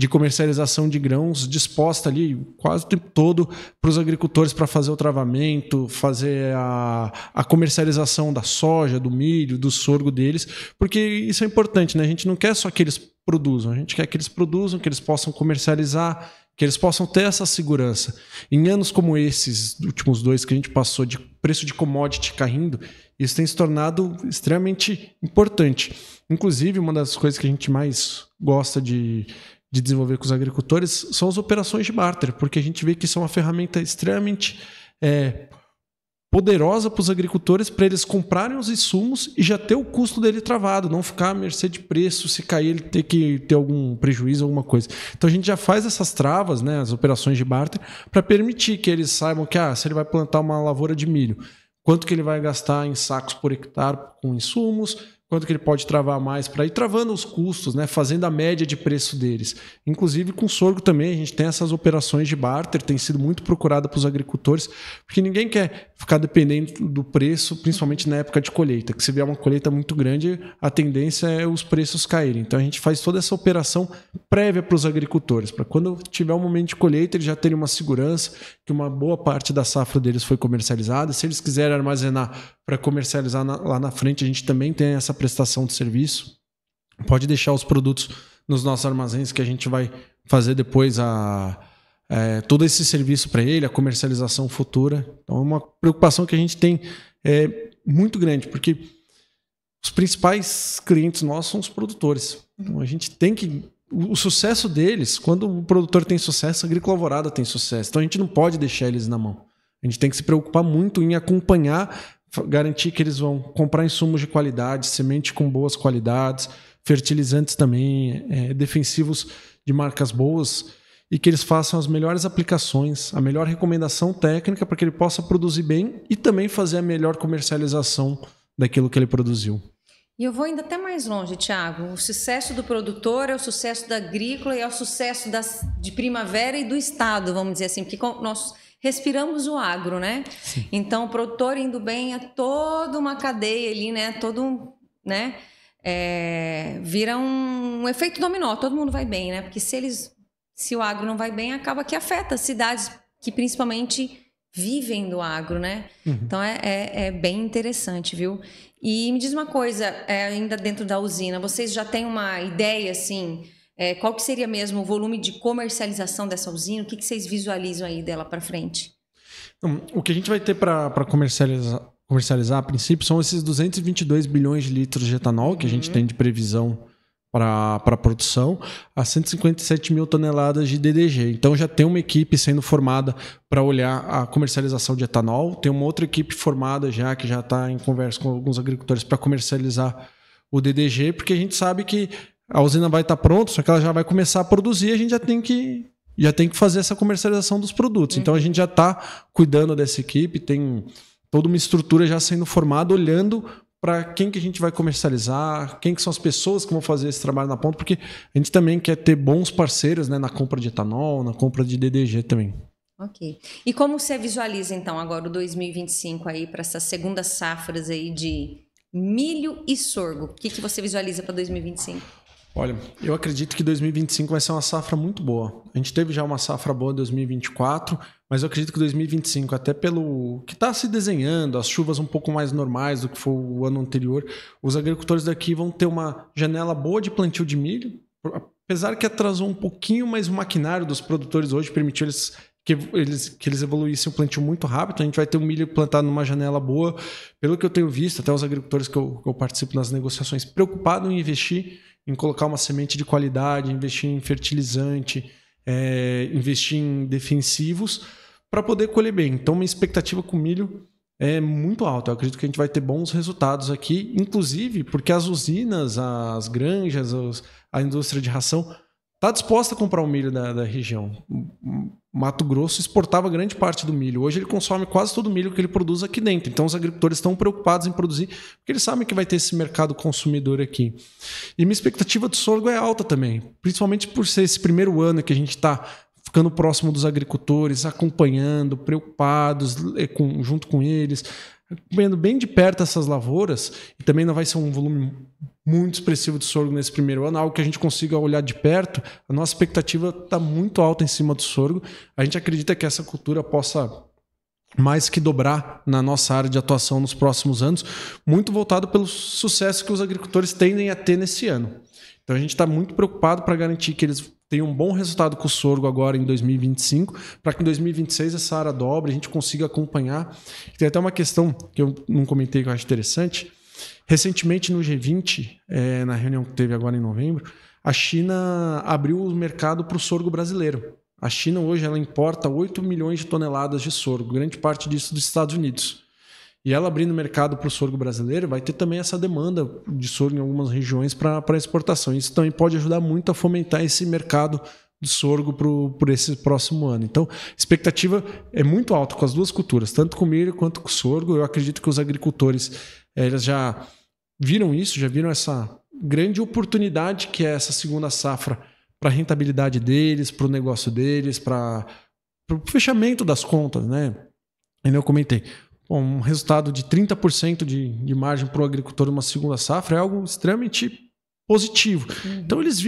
comercialização de grãos disposta ali quase o tempo todo para os agricultores para fazer o travamento, fazer a comercialização da soja, do milho, do sorgo deles, porque isso é importante, né? A gente não quer só que eles produzam, a gente quer que eles produzam, que eles possam comercializar, que eles possam ter essa segurança. Em anos como esses, últimos 2 que a gente passou de preço de commodity caindo, isso tem se tornado extremamente importante. Inclusive, uma das coisas que a gente mais gosta de desenvolver com os agricultores são as operações de barter, porque a gente vê que isso é uma ferramenta extremamente poderosa para os agricultores, para eles comprarem os insumos e já ter o custo dele travado, não ficar à mercê de preço, se cair ele ter que ter algum prejuízo, alguma coisa. Então a gente já faz essas travas, né, as operações de barter, para permitir que eles saibam que se ele vai plantar uma lavoura de milho, quanto que ele vai gastar em sacos por hectare com insumos, quanto que ele pode travar mais para ir travando os custos, né? Fazendo a média de preço deles. Inclusive com sorgo também, a gente tem essas operações de barter, tem sido muito procurada para os agricultores, porque ninguém quer ficar dependendo do preço, principalmente na época de colheita, que se vier uma colheita muito grande, a tendência é os preços caírem. Então a gente faz toda essa operação prévia para os agricultores, para quando tiver um momento de colheita, eles já terem uma segurança que uma boa parte da safra deles foi comercializada. Se eles quiserem armazenar para comercializar lá na frente, a gente também tem essa prestação de serviço. Pode deixar os produtos nos nossos armazéns que a gente vai fazer depois todo esse serviço para ele, a comercialização futura. Então é uma preocupação que a gente tem muito grande, porque os principais clientes nossos são os produtores. Então a gente tem que... O sucesso deles, quando o produtor tem sucesso, a Agrícola Alvorada tem sucesso. Então a gente não pode deixar eles na mão. A gente tem que se preocupar muito em acompanhar, garantir que eles vão comprar insumos de qualidade, semente com boas qualidades, fertilizantes também, defensivos de marcas boas, e que eles façam as melhores aplicações, a melhor recomendação técnica para que ele possa produzir bem e também fazer a melhor comercialização daquilo que ele produziu. E eu vou ainda até mais longe, Thiago. O sucesso do produtor é o sucesso da agrícola e é o sucesso de Primavera e do Estado, vamos dizer assim, porque nós respiramos o agro, né? Sim. Então, o produtor indo bem é toda uma cadeia ali, né? Vira um efeito dominó, todo mundo vai bem, né? Porque se o agro não vai bem, acaba que afeta as cidades que principalmente vivem do agro, né? Uhum. Então, é bem interessante, viu? E me diz uma coisa, ainda dentro da usina, vocês já têm uma ideia, assim, qual que seria mesmo o volume de comercialização dessa usina? O que vocês visualizam aí dela para frente? O que a gente vai ter para comercializar a princípio são esses 222 bilhões de litros de etanol que a gente tem de previsão para a produção, a 157 mil toneladas de DDG. Então já tem uma equipe sendo formada para olhar a comercialização de etanol, tem uma outra equipe formada que já está em conversa com alguns agricultores para comercializar o DDG, porque a gente sabe que a usina vai estar pronta, só que ela já vai começar a produzir, a gente já tem que fazer essa comercialização dos produtos. Então a gente já está cuidando dessa equipe, tem toda uma estrutura já sendo formada, olhando para quem que a gente vai comercializar, quem que são as pessoas que vão fazer esse trabalho na ponta, porque a gente também quer ter bons parceiros, né, na compra de etanol, na compra de DDG também. Ok. E como você visualiza, então, agora o 2025 aí, para essas segundas safras aí de milho e sorgo? O que você visualiza para 2025? Olha, eu acredito que 2025 vai ser uma safra muito boa. A gente teve já uma safra boa em 2024, mas eu acredito que 2025, até pelo que está se desenhando, as chuvas um pouco mais normais do que foi o ano anterior, os agricultores daqui vão ter uma janela boa de plantio de milho, apesar que atrasou um pouquinho, mas o maquinário dos produtores hoje permitiu que eles evoluíssem o plantio muito rápido. A gente vai ter um milho plantado numa janela boa. Pelo que eu tenho visto, até os agricultores que eu participo nas negociações, preocupados em investir, em colocar uma semente de qualidade, investir em fertilizante, investir em defensivos, para poder colher bem. Então, minha expectativa com o milho é muito alta. Eu acredito que a gente vai ter bons resultados aqui, inclusive porque as usinas, as granjas, a indústria de ração está disposta a comprar o milho da região. Mato Grosso exportava grande parte do milho. Hoje ele consome quase todo o milho que ele produz aqui dentro. Então os agricultores estão preocupados em produzir, porque eles sabem que vai ter esse mercado consumidor aqui. E minha expectativa do sorgo é alta também, principalmente por ser esse primeiro ano que a gente está ficando próximo dos agricultores, acompanhando, preocupados, junto com eles, acompanhando bem de perto essas lavouras. E também não vai ser um volume muito expressivo de sorgo nesse primeiro ano, algo que a gente consiga olhar de perto. A nossa expectativa está muito alta em cima do sorgo. A gente acredita que essa cultura possa mais que dobrar na nossa área de atuação nos próximos anos, muito voltado pelo sucesso que os agricultores tendem a ter nesse ano. Então a gente está muito preocupado para garantir que eles tenham um bom resultado com o sorgo agora em 2025, para que em 2026 essa área dobre, a gente consiga acompanhar. Tem até uma questão que eu não comentei que eu acho interessante. Recentemente, no G20, na reunião que teve agora em novembro, a China abriu o mercado para o sorgo brasileiro. A China hoje ela importa 8 milhões de toneladas de sorgo, grande parte disso dos Estados Unidos. E ela abrindo o mercado para o sorgo brasileiro, vai ter também essa demanda de sorgo em algumas regiões para exportação. Isso também pode ajudar muito a fomentar esse mercado de sorgo para esse próximo ano. Então, a expectativa é muito alta com as duas culturas, tanto com o milho quanto com o sorgo. Eu acredito que os agricultores eles já viram isso, já viram essa grande oportunidade que é essa segunda safra para a rentabilidade deles, para o negócio deles, para o fechamento das contas, né? Eu comentei. Bom, um resultado de 30% de margem para o agricultor numa segunda safra é algo extremamente positivo. Então eles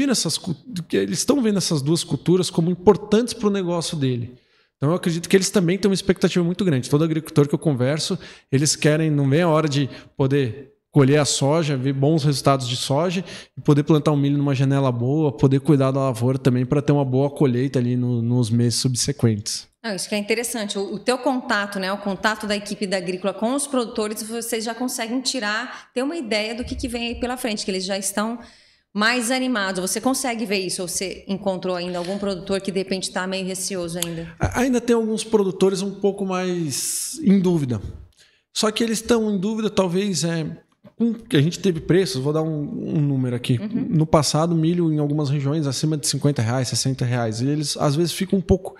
estão vendo essas duas culturas como importantes para o negócio dele. Então eu acredito que eles também têm uma expectativa muito grande. Todo agricultor que eu converso, eles querem, não vem a hora de poder colher a soja, ver bons resultados de soja e poder plantar um milho numa janela boa, poder cuidar da lavoura também para ter uma boa colheita ali nos meses subsequentes. Não, isso que é interessante. O teu contato, né, o contato da equipe da Agrícola com os produtores, vocês já conseguem ter uma ideia do que vem aí pela frente, que eles já estão mais animados. Você consegue ver isso? Ou você encontrou ainda algum produtor que de repente está meio receoso ainda? Ainda tem alguns produtores um pouco mais em dúvida. Só que eles estão em dúvida, talvez, a gente teve preços, vou dar um número aqui. Uhum. No passado, milho em algumas regiões acima de R$50, R$60. E eles, às vezes, ficam um pouco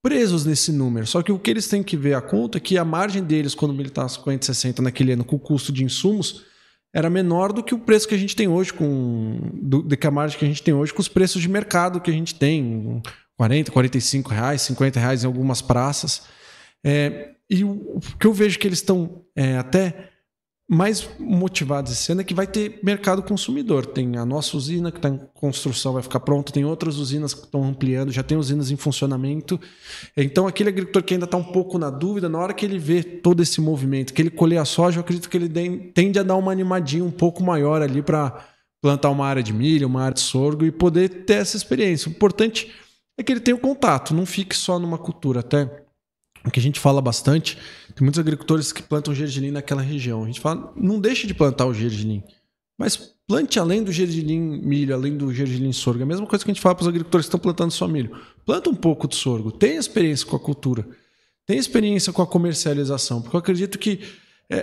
presos nesse número. Só que o que eles têm que ver a conta é que a margem deles, quando o milho estava 50, 60 naquele ano, com o custo de insumos, era menor do que o preço que a gente tem hoje, do que a margem que a gente tem hoje com os preços de mercado que a gente tem, R$40, R$45, R$50 em algumas praças. E o que eu vejo que eles estão até mais motivados esse ano é que vai ter mercado consumidor. Tem a nossa usina que está em construção, vai ficar pronta, tem outras usinas que estão ampliando, já tem usinas em funcionamento. Então aquele agricultor que ainda está um pouco na dúvida, na hora que ele vê todo esse movimento, que ele colher a soja, eu acredito que ele tende a dar uma animadinha um pouco maior ali para plantar uma área de milho, uma área de sorgo e poder ter essa experiência. O importante é que ele tenha o contato, não fique só numa cultura. Até o que a gente fala bastante, tem muitos agricultores que plantam gergelim naquela região. A gente fala, não deixe de plantar o gergelim, mas plante além do gergelim milho, além do gergelim sorgo. É a mesma coisa que a gente fala para os agricultores que estão plantando só milho. Planta um pouco de sorgo, tenha experiência com a cultura, tenha experiência com a comercialização, porque eu acredito que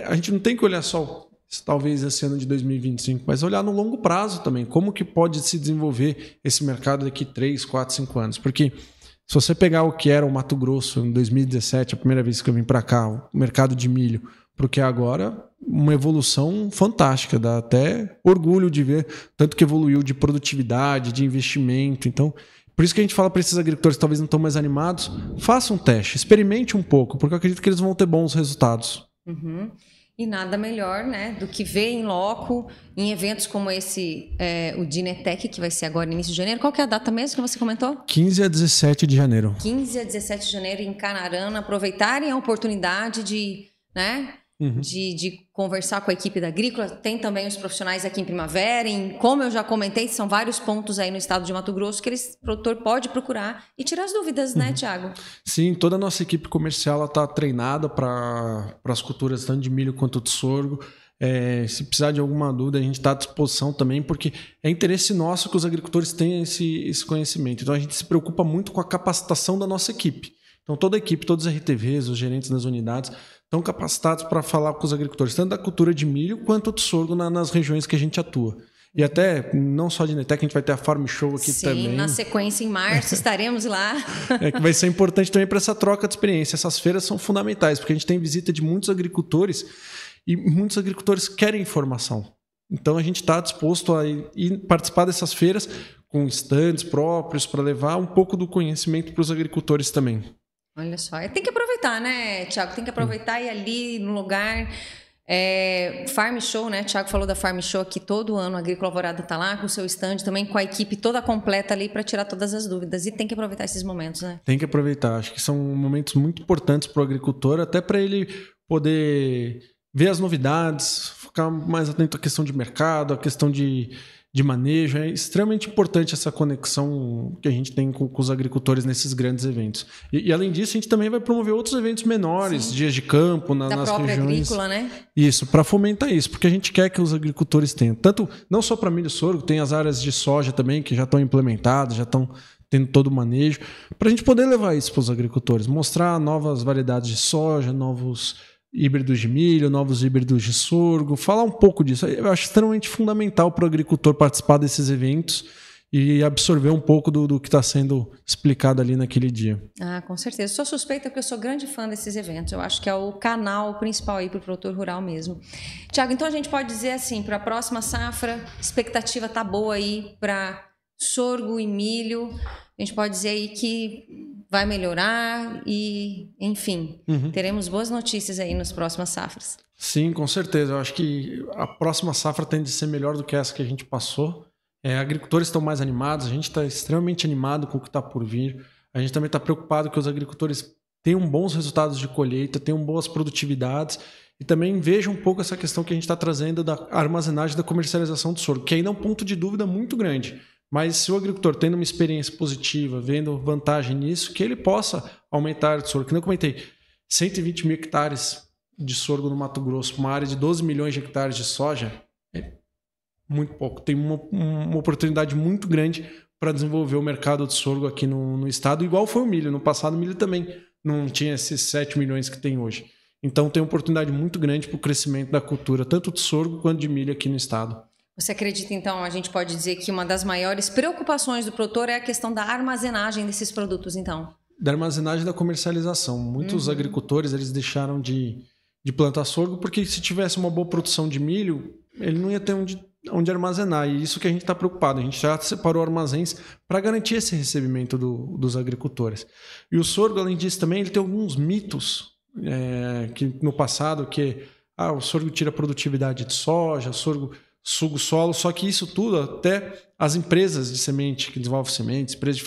a gente não tem que olhar só, talvez, esse ano de 2025, mas olhar no longo prazo também, como que pode se desenvolver esse mercado daqui 3, 4, 5 anos. Porque se você pegar o que era o Mato Grosso em 2017, a primeira vez que eu vim para cá, o mercado de milho, para o que é agora, uma evolução fantástica, dá até orgulho de ver tanto que evoluiu de produtividade, de investimento. Então, por isso que a gente fala para esses agricultores que talvez não estão mais animados, faça um teste, experimente um pouco, porque eu acredito que eles vão ter bons resultados. Uhum. E nada melhor, né, do que ver em loco, em eventos como esse, o Dinetec, que vai ser agora no início de janeiro. Qual que é a data mesmo que você comentou? 15 a 17 de janeiro. 15 a 17 de janeiro em Canarana. Aproveitarem a oportunidade de, né, de conversar com a equipe da Agrícola. Tem também os profissionais aqui em Primavera. Como eu já comentei, são vários pontos aí no estado de Mato Grosso que o produtor pode procurar e tirar as dúvidas, né, Thiago? Sim, toda a nossa equipe comercial está treinada para as culturas tanto de milho quanto de sorgo. Se precisar de alguma dúvida, a gente está à disposição também, porque é interesse nosso que os agricultores tenham esse conhecimento. Então a gente se preocupa muito com a capacitação da nossa equipe. Então toda a equipe, todos os RTVs, os gerentes das unidades, estão capacitados para falar com os agricultores, tanto da cultura de milho quanto do sorgo nas regiões que a gente atua. E até, não só de Dinetec, a gente vai ter a Farm Show aqui também. Sim, na sequência, em março, estaremos lá. Que vai ser importante também para essa troca de experiência. Essas feiras são fundamentais, porque a gente tem visita de muitos agricultores e muitos agricultores querem informação. Então, a gente está disposto a ir participar dessas feiras com estandes próprios para levar um pouco do conhecimento para os agricultores também. Olha só, tem que aproveitar, né, Thiago? Tem que aproveitar e ir ali no lugar. Farm Show, né? Thiago falou da Farm Show aqui todo ano. A Agrícola Alvorada está lá com o seu stand também, com a equipe toda completa ali para tirar todas as dúvidas. E tem que aproveitar esses momentos, né? Tem que aproveitar. Acho que são momentos muito importantes para o agricultor, até para ele poder ver as novidades, ficar mais atento à questão de mercado, à questão de manejo. É extremamente importante essa conexão que a gente tem com os agricultores nesses grandes eventos. E além disso, a gente também vai promover outros eventos menores, sim, dias de campo, nas regiões. Da própria agrícola, né? Isso, para fomentar isso, porque a gente quer que os agricultores tenham. Tanto, não só para milho e sorgo, tem as áreas de soja também, que já estão implementadas, já estão tendo todo o manejo, para a gente poder levar isso para os agricultores, mostrar novas variedades de soja, novos híbridos de milho, novos híbridos de sorgo, falar um pouco disso. Eu acho extremamente fundamental para o agricultor participar desses eventos e absorver um pouco do que está sendo explicado ali naquele dia. Ah, com certeza. Sou suspeita porque eu sou grande fã desses eventos. Eu acho que é o canal principal aí para o produtor rural mesmo. Tiago, então a gente pode dizer assim, para a próxima safra, a expectativa tá boa aí para sorgo e milho. A gente pode dizer aí que vai melhorar e, enfim, teremos boas notícias aí nas próximas safras. Sim, com certeza. Eu acho que a próxima safra tende a ser melhor do que essa que a gente passou. Agricultores estão mais animados, a gente está extremamente animado com o que está por vir. A gente também está preocupado que os agricultores tenham bons resultados de colheita, tenham boas produtividades e também vejam um pouco essa questão que a gente está trazendo da armazenagem e da comercialização do sorgo, que ainda é um ponto de dúvida muito grande. Mas se o agricultor tendo uma experiência positiva, vendo vantagem nisso, que ele possa aumentar o sorgo. Que nem eu comentei, 120 mil hectares de sorgo no Mato Grosso, uma área de 12 milhões de hectares de soja, é muito pouco. Tem uma oportunidade muito grande para desenvolver o mercado de sorgo aqui no estado, igual foi o milho. No passado, o milho também não tinha esses 7 milhões que tem hoje. Então, tem uma oportunidade muito grande para o crescimento da cultura, tanto de sorgo quanto de milho aqui no estado. Você acredita, então, a gente pode dizer que uma das maiores preocupações do produtor é a questão da armazenagem desses produtos, então? Da armazenagem e da comercialização. Muitos agricultores eles deixaram de plantar sorgo porque se tivesse uma boa produção de milho, ele não ia ter onde armazenar. E isso que a gente está preocupado. A gente já separou armazéns para garantir esse recebimento dos agricultores. E o sorgo, além disso, também ele tem alguns mitos que no passado, que o sorgo tira a produtividade de soja, o sorgo suga o solo, só que isso tudo, até as empresas de semente que desenvolvem sementes, empresas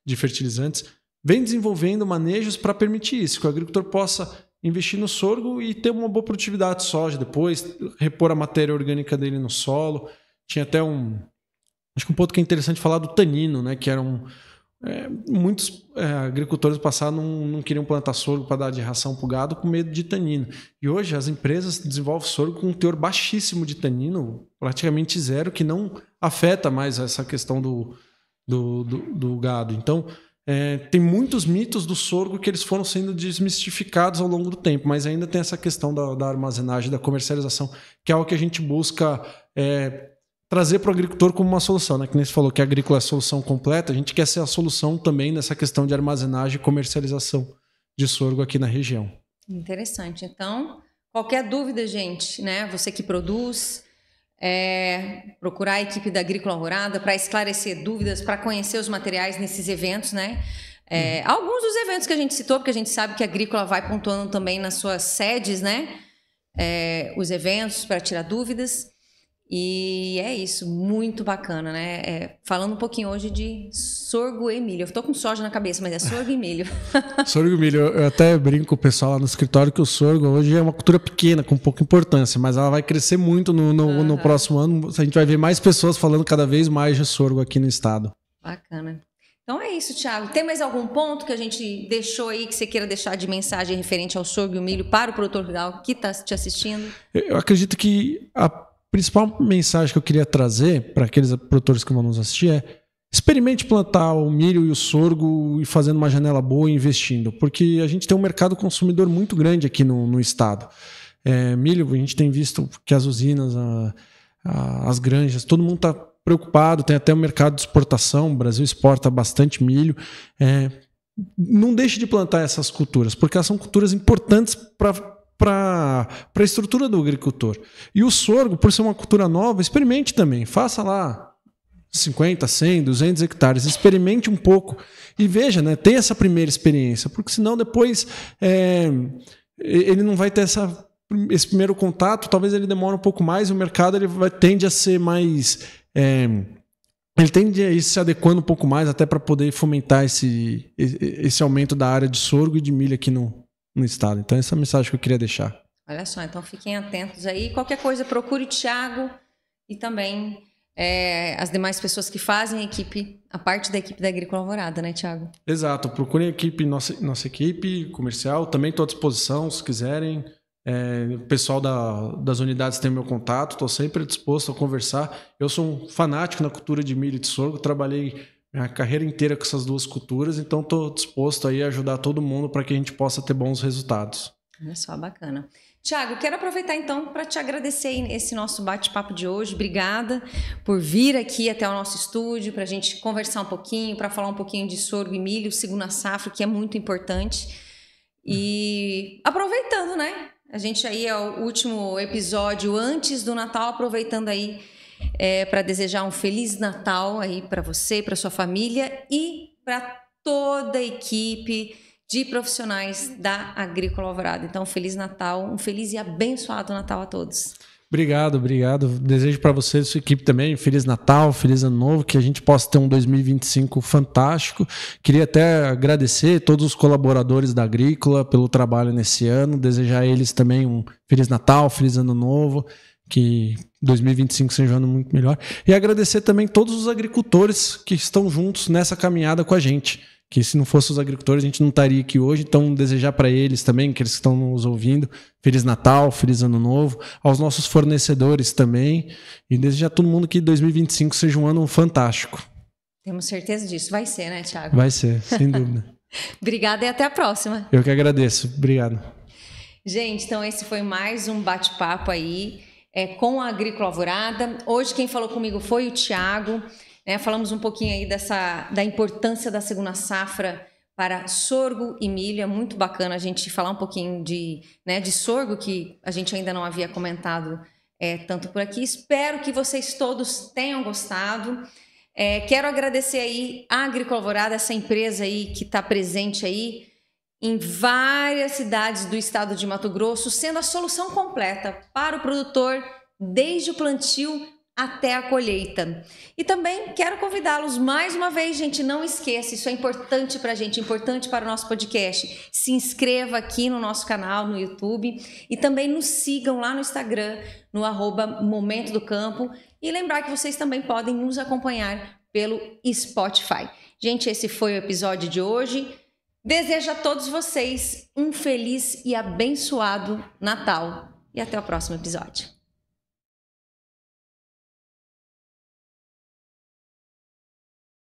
de fertilizantes, vem desenvolvendo manejos para permitir isso, que o agricultor possa investir no sorgo e ter uma boa produtividade de soja depois, repor a matéria orgânica dele no solo. Tinha até acho que um ponto que é interessante falar do tanino, né, que eram muitos agricultores do passado não queriam plantar sorgo para dar de ração para o gado com medo de tanino. E hoje as empresas desenvolvem sorgo com um teor baixíssimo de tanino, praticamente zero, que não afeta mais essa questão do gado. Então, tem muitos mitos do sorgo que eles foram sendo desmistificados ao longo do tempo, mas ainda tem essa questão da armazenagem, da comercialização, que é algo que a gente busca trazer para o agricultor como uma solução, né? Que nem você falou que a agrícola é a solução completa, a gente quer ser a solução também nessa questão de armazenagem e comercialização de sorgo aqui na região. Interessante. Então, qualquer dúvida, gente, né? Você que produz, procurar a equipe da Agrícola Alvorada para esclarecer dúvidas, para conhecer os materiais nesses eventos, né? Alguns dos eventos que a gente citou, porque a gente sabe que a Agrícola vai pontuando também nas suas sedes, né? os eventos para tirar dúvidas. E é isso, muito bacana, né? Falando um pouquinho hoje de sorgo e milho. Eu tô com soja na cabeça, mas é sorgo e milho. Sorgo e milho. Eu até brinco com o pessoal lá no escritório que o sorgo hoje é uma cultura pequena, com pouca importância, mas ela vai crescer muito no próximo ano. A gente vai ver mais pessoas falando cada vez mais de sorgo aqui no estado. Bacana. Então é isso, Thiago. Tem mais algum ponto que a gente deixou aí que você queira deixar de mensagem referente ao sorgo e o milho para o produtor rural que está te assistindo? Eu acredito que a principal mensagem que eu queria trazer para aqueles produtores que vão nos assistir é: experimente plantar o milho e o sorgo e fazendo uma janela boa e investindo, porque a gente tem um mercado consumidor muito grande aqui no estado. Milho, a gente tem visto que as usinas, as granjas, todo mundo está preocupado, tem até o mercado de exportação, o Brasil exporta bastante milho. Não deixe de plantar essas culturas, porque elas são culturas importantes para a estrutura do agricultor. E o sorgo, por ser uma cultura nova, experimente também. Faça lá 50, 100, 200 hectares. Experimente um pouco e veja, né? Tenha essa primeira experiência, porque senão depois ele não vai ter esse primeiro contato. Talvez ele demore um pouco mais e o mercado tende a ser mais... ele tende a ir se adequando um pouco mais até para poder fomentar esse aumento da área de sorgo e de milho aqui no estado. Então essa é a mensagem que eu queria deixar. Olha só, então fiquem atentos aí. Qualquer coisa, procure o Thiago e também as demais pessoas que fazem a parte da equipe da Agrícola Alvorada, né, Thiago? Exato, procurem a equipe, nossa equipe comercial. Também estou à disposição, se quiserem. O pessoal das unidades tem meu contato, estou sempre disposto a conversar. Eu sou um fanático na cultura de milho e de sorgo, trabalhei a carreira inteira com essas duas culturas, então estou disposto aí a ajudar todo mundo para que a gente possa ter bons resultados. Olha só, bacana. Thiago, quero aproveitar então para te agradecer esse nosso bate-papo de hoje. Obrigada por vir aqui até o nosso estúdio para a gente conversar um pouquinho, para falar um pouquinho de sorgo e milho, segunda safra, que é muito importante. E aproveitando, né? A gente aí é o último episódio antes do Natal, aproveitando aí para desejar um Feliz Natal aí para você, para sua família e para toda a equipe de profissionais da Agrícola Alvorada. Então, Feliz Natal, um feliz e abençoado Natal a todos. Obrigado. Desejo para você e sua equipe também Feliz Natal, Feliz Ano Novo, que a gente possa ter um 2025 fantástico. Queria até agradecer todos os colaboradores da Agrícola pelo trabalho nesse ano, desejar a eles também um Feliz Natal, Feliz Ano Novo, que 2025 seja um ano muito melhor. E agradecer também todos os agricultores que estão juntos nessa caminhada com a gente, que se não fossem os agricultores a gente não estaria aqui hoje. Então desejar para eles também, que eles estão nos ouvindo, Feliz Natal, Feliz Ano Novo, aos nossos fornecedores também, e desejar a todo mundo que 2025 seja um ano fantástico. Temos certeza disso. Vai ser, né, Thiago? Vai ser, sem dúvida. Obrigada e até a próxima. Eu que agradeço. Obrigado. Gente, então esse foi mais um bate-papo aí com a Agrícola Alvorada. Hoje quem falou comigo foi o Thiago. Falamos um pouquinho aí da importância da segunda safra para sorgo e milho. É muito bacana a gente falar um pouquinho de sorgo, que a gente ainda não havia comentado tanto por aqui. Espero que vocês todos tenham gostado. Quero agradecer aí a Agrícola Alvorada, essa empresa aí que está presente aí em várias cidades do estado de Mato Grosso, sendo a solução completa para o produtor desde o plantio até a colheita. E também quero convidá-los mais uma vez, gente, não esqueça, isso é importante para a gente, importante para o nosso podcast. Se inscreva aqui no nosso canal no YouTube e também nos sigam lá no Instagram, no @Momento do Campo, e lembrar que vocês também podem nos acompanhar pelo Spotify. Gente, esse foi o episódio de hoje. Desejo a todos vocês um feliz e abençoado Natal e até o próximo episódio.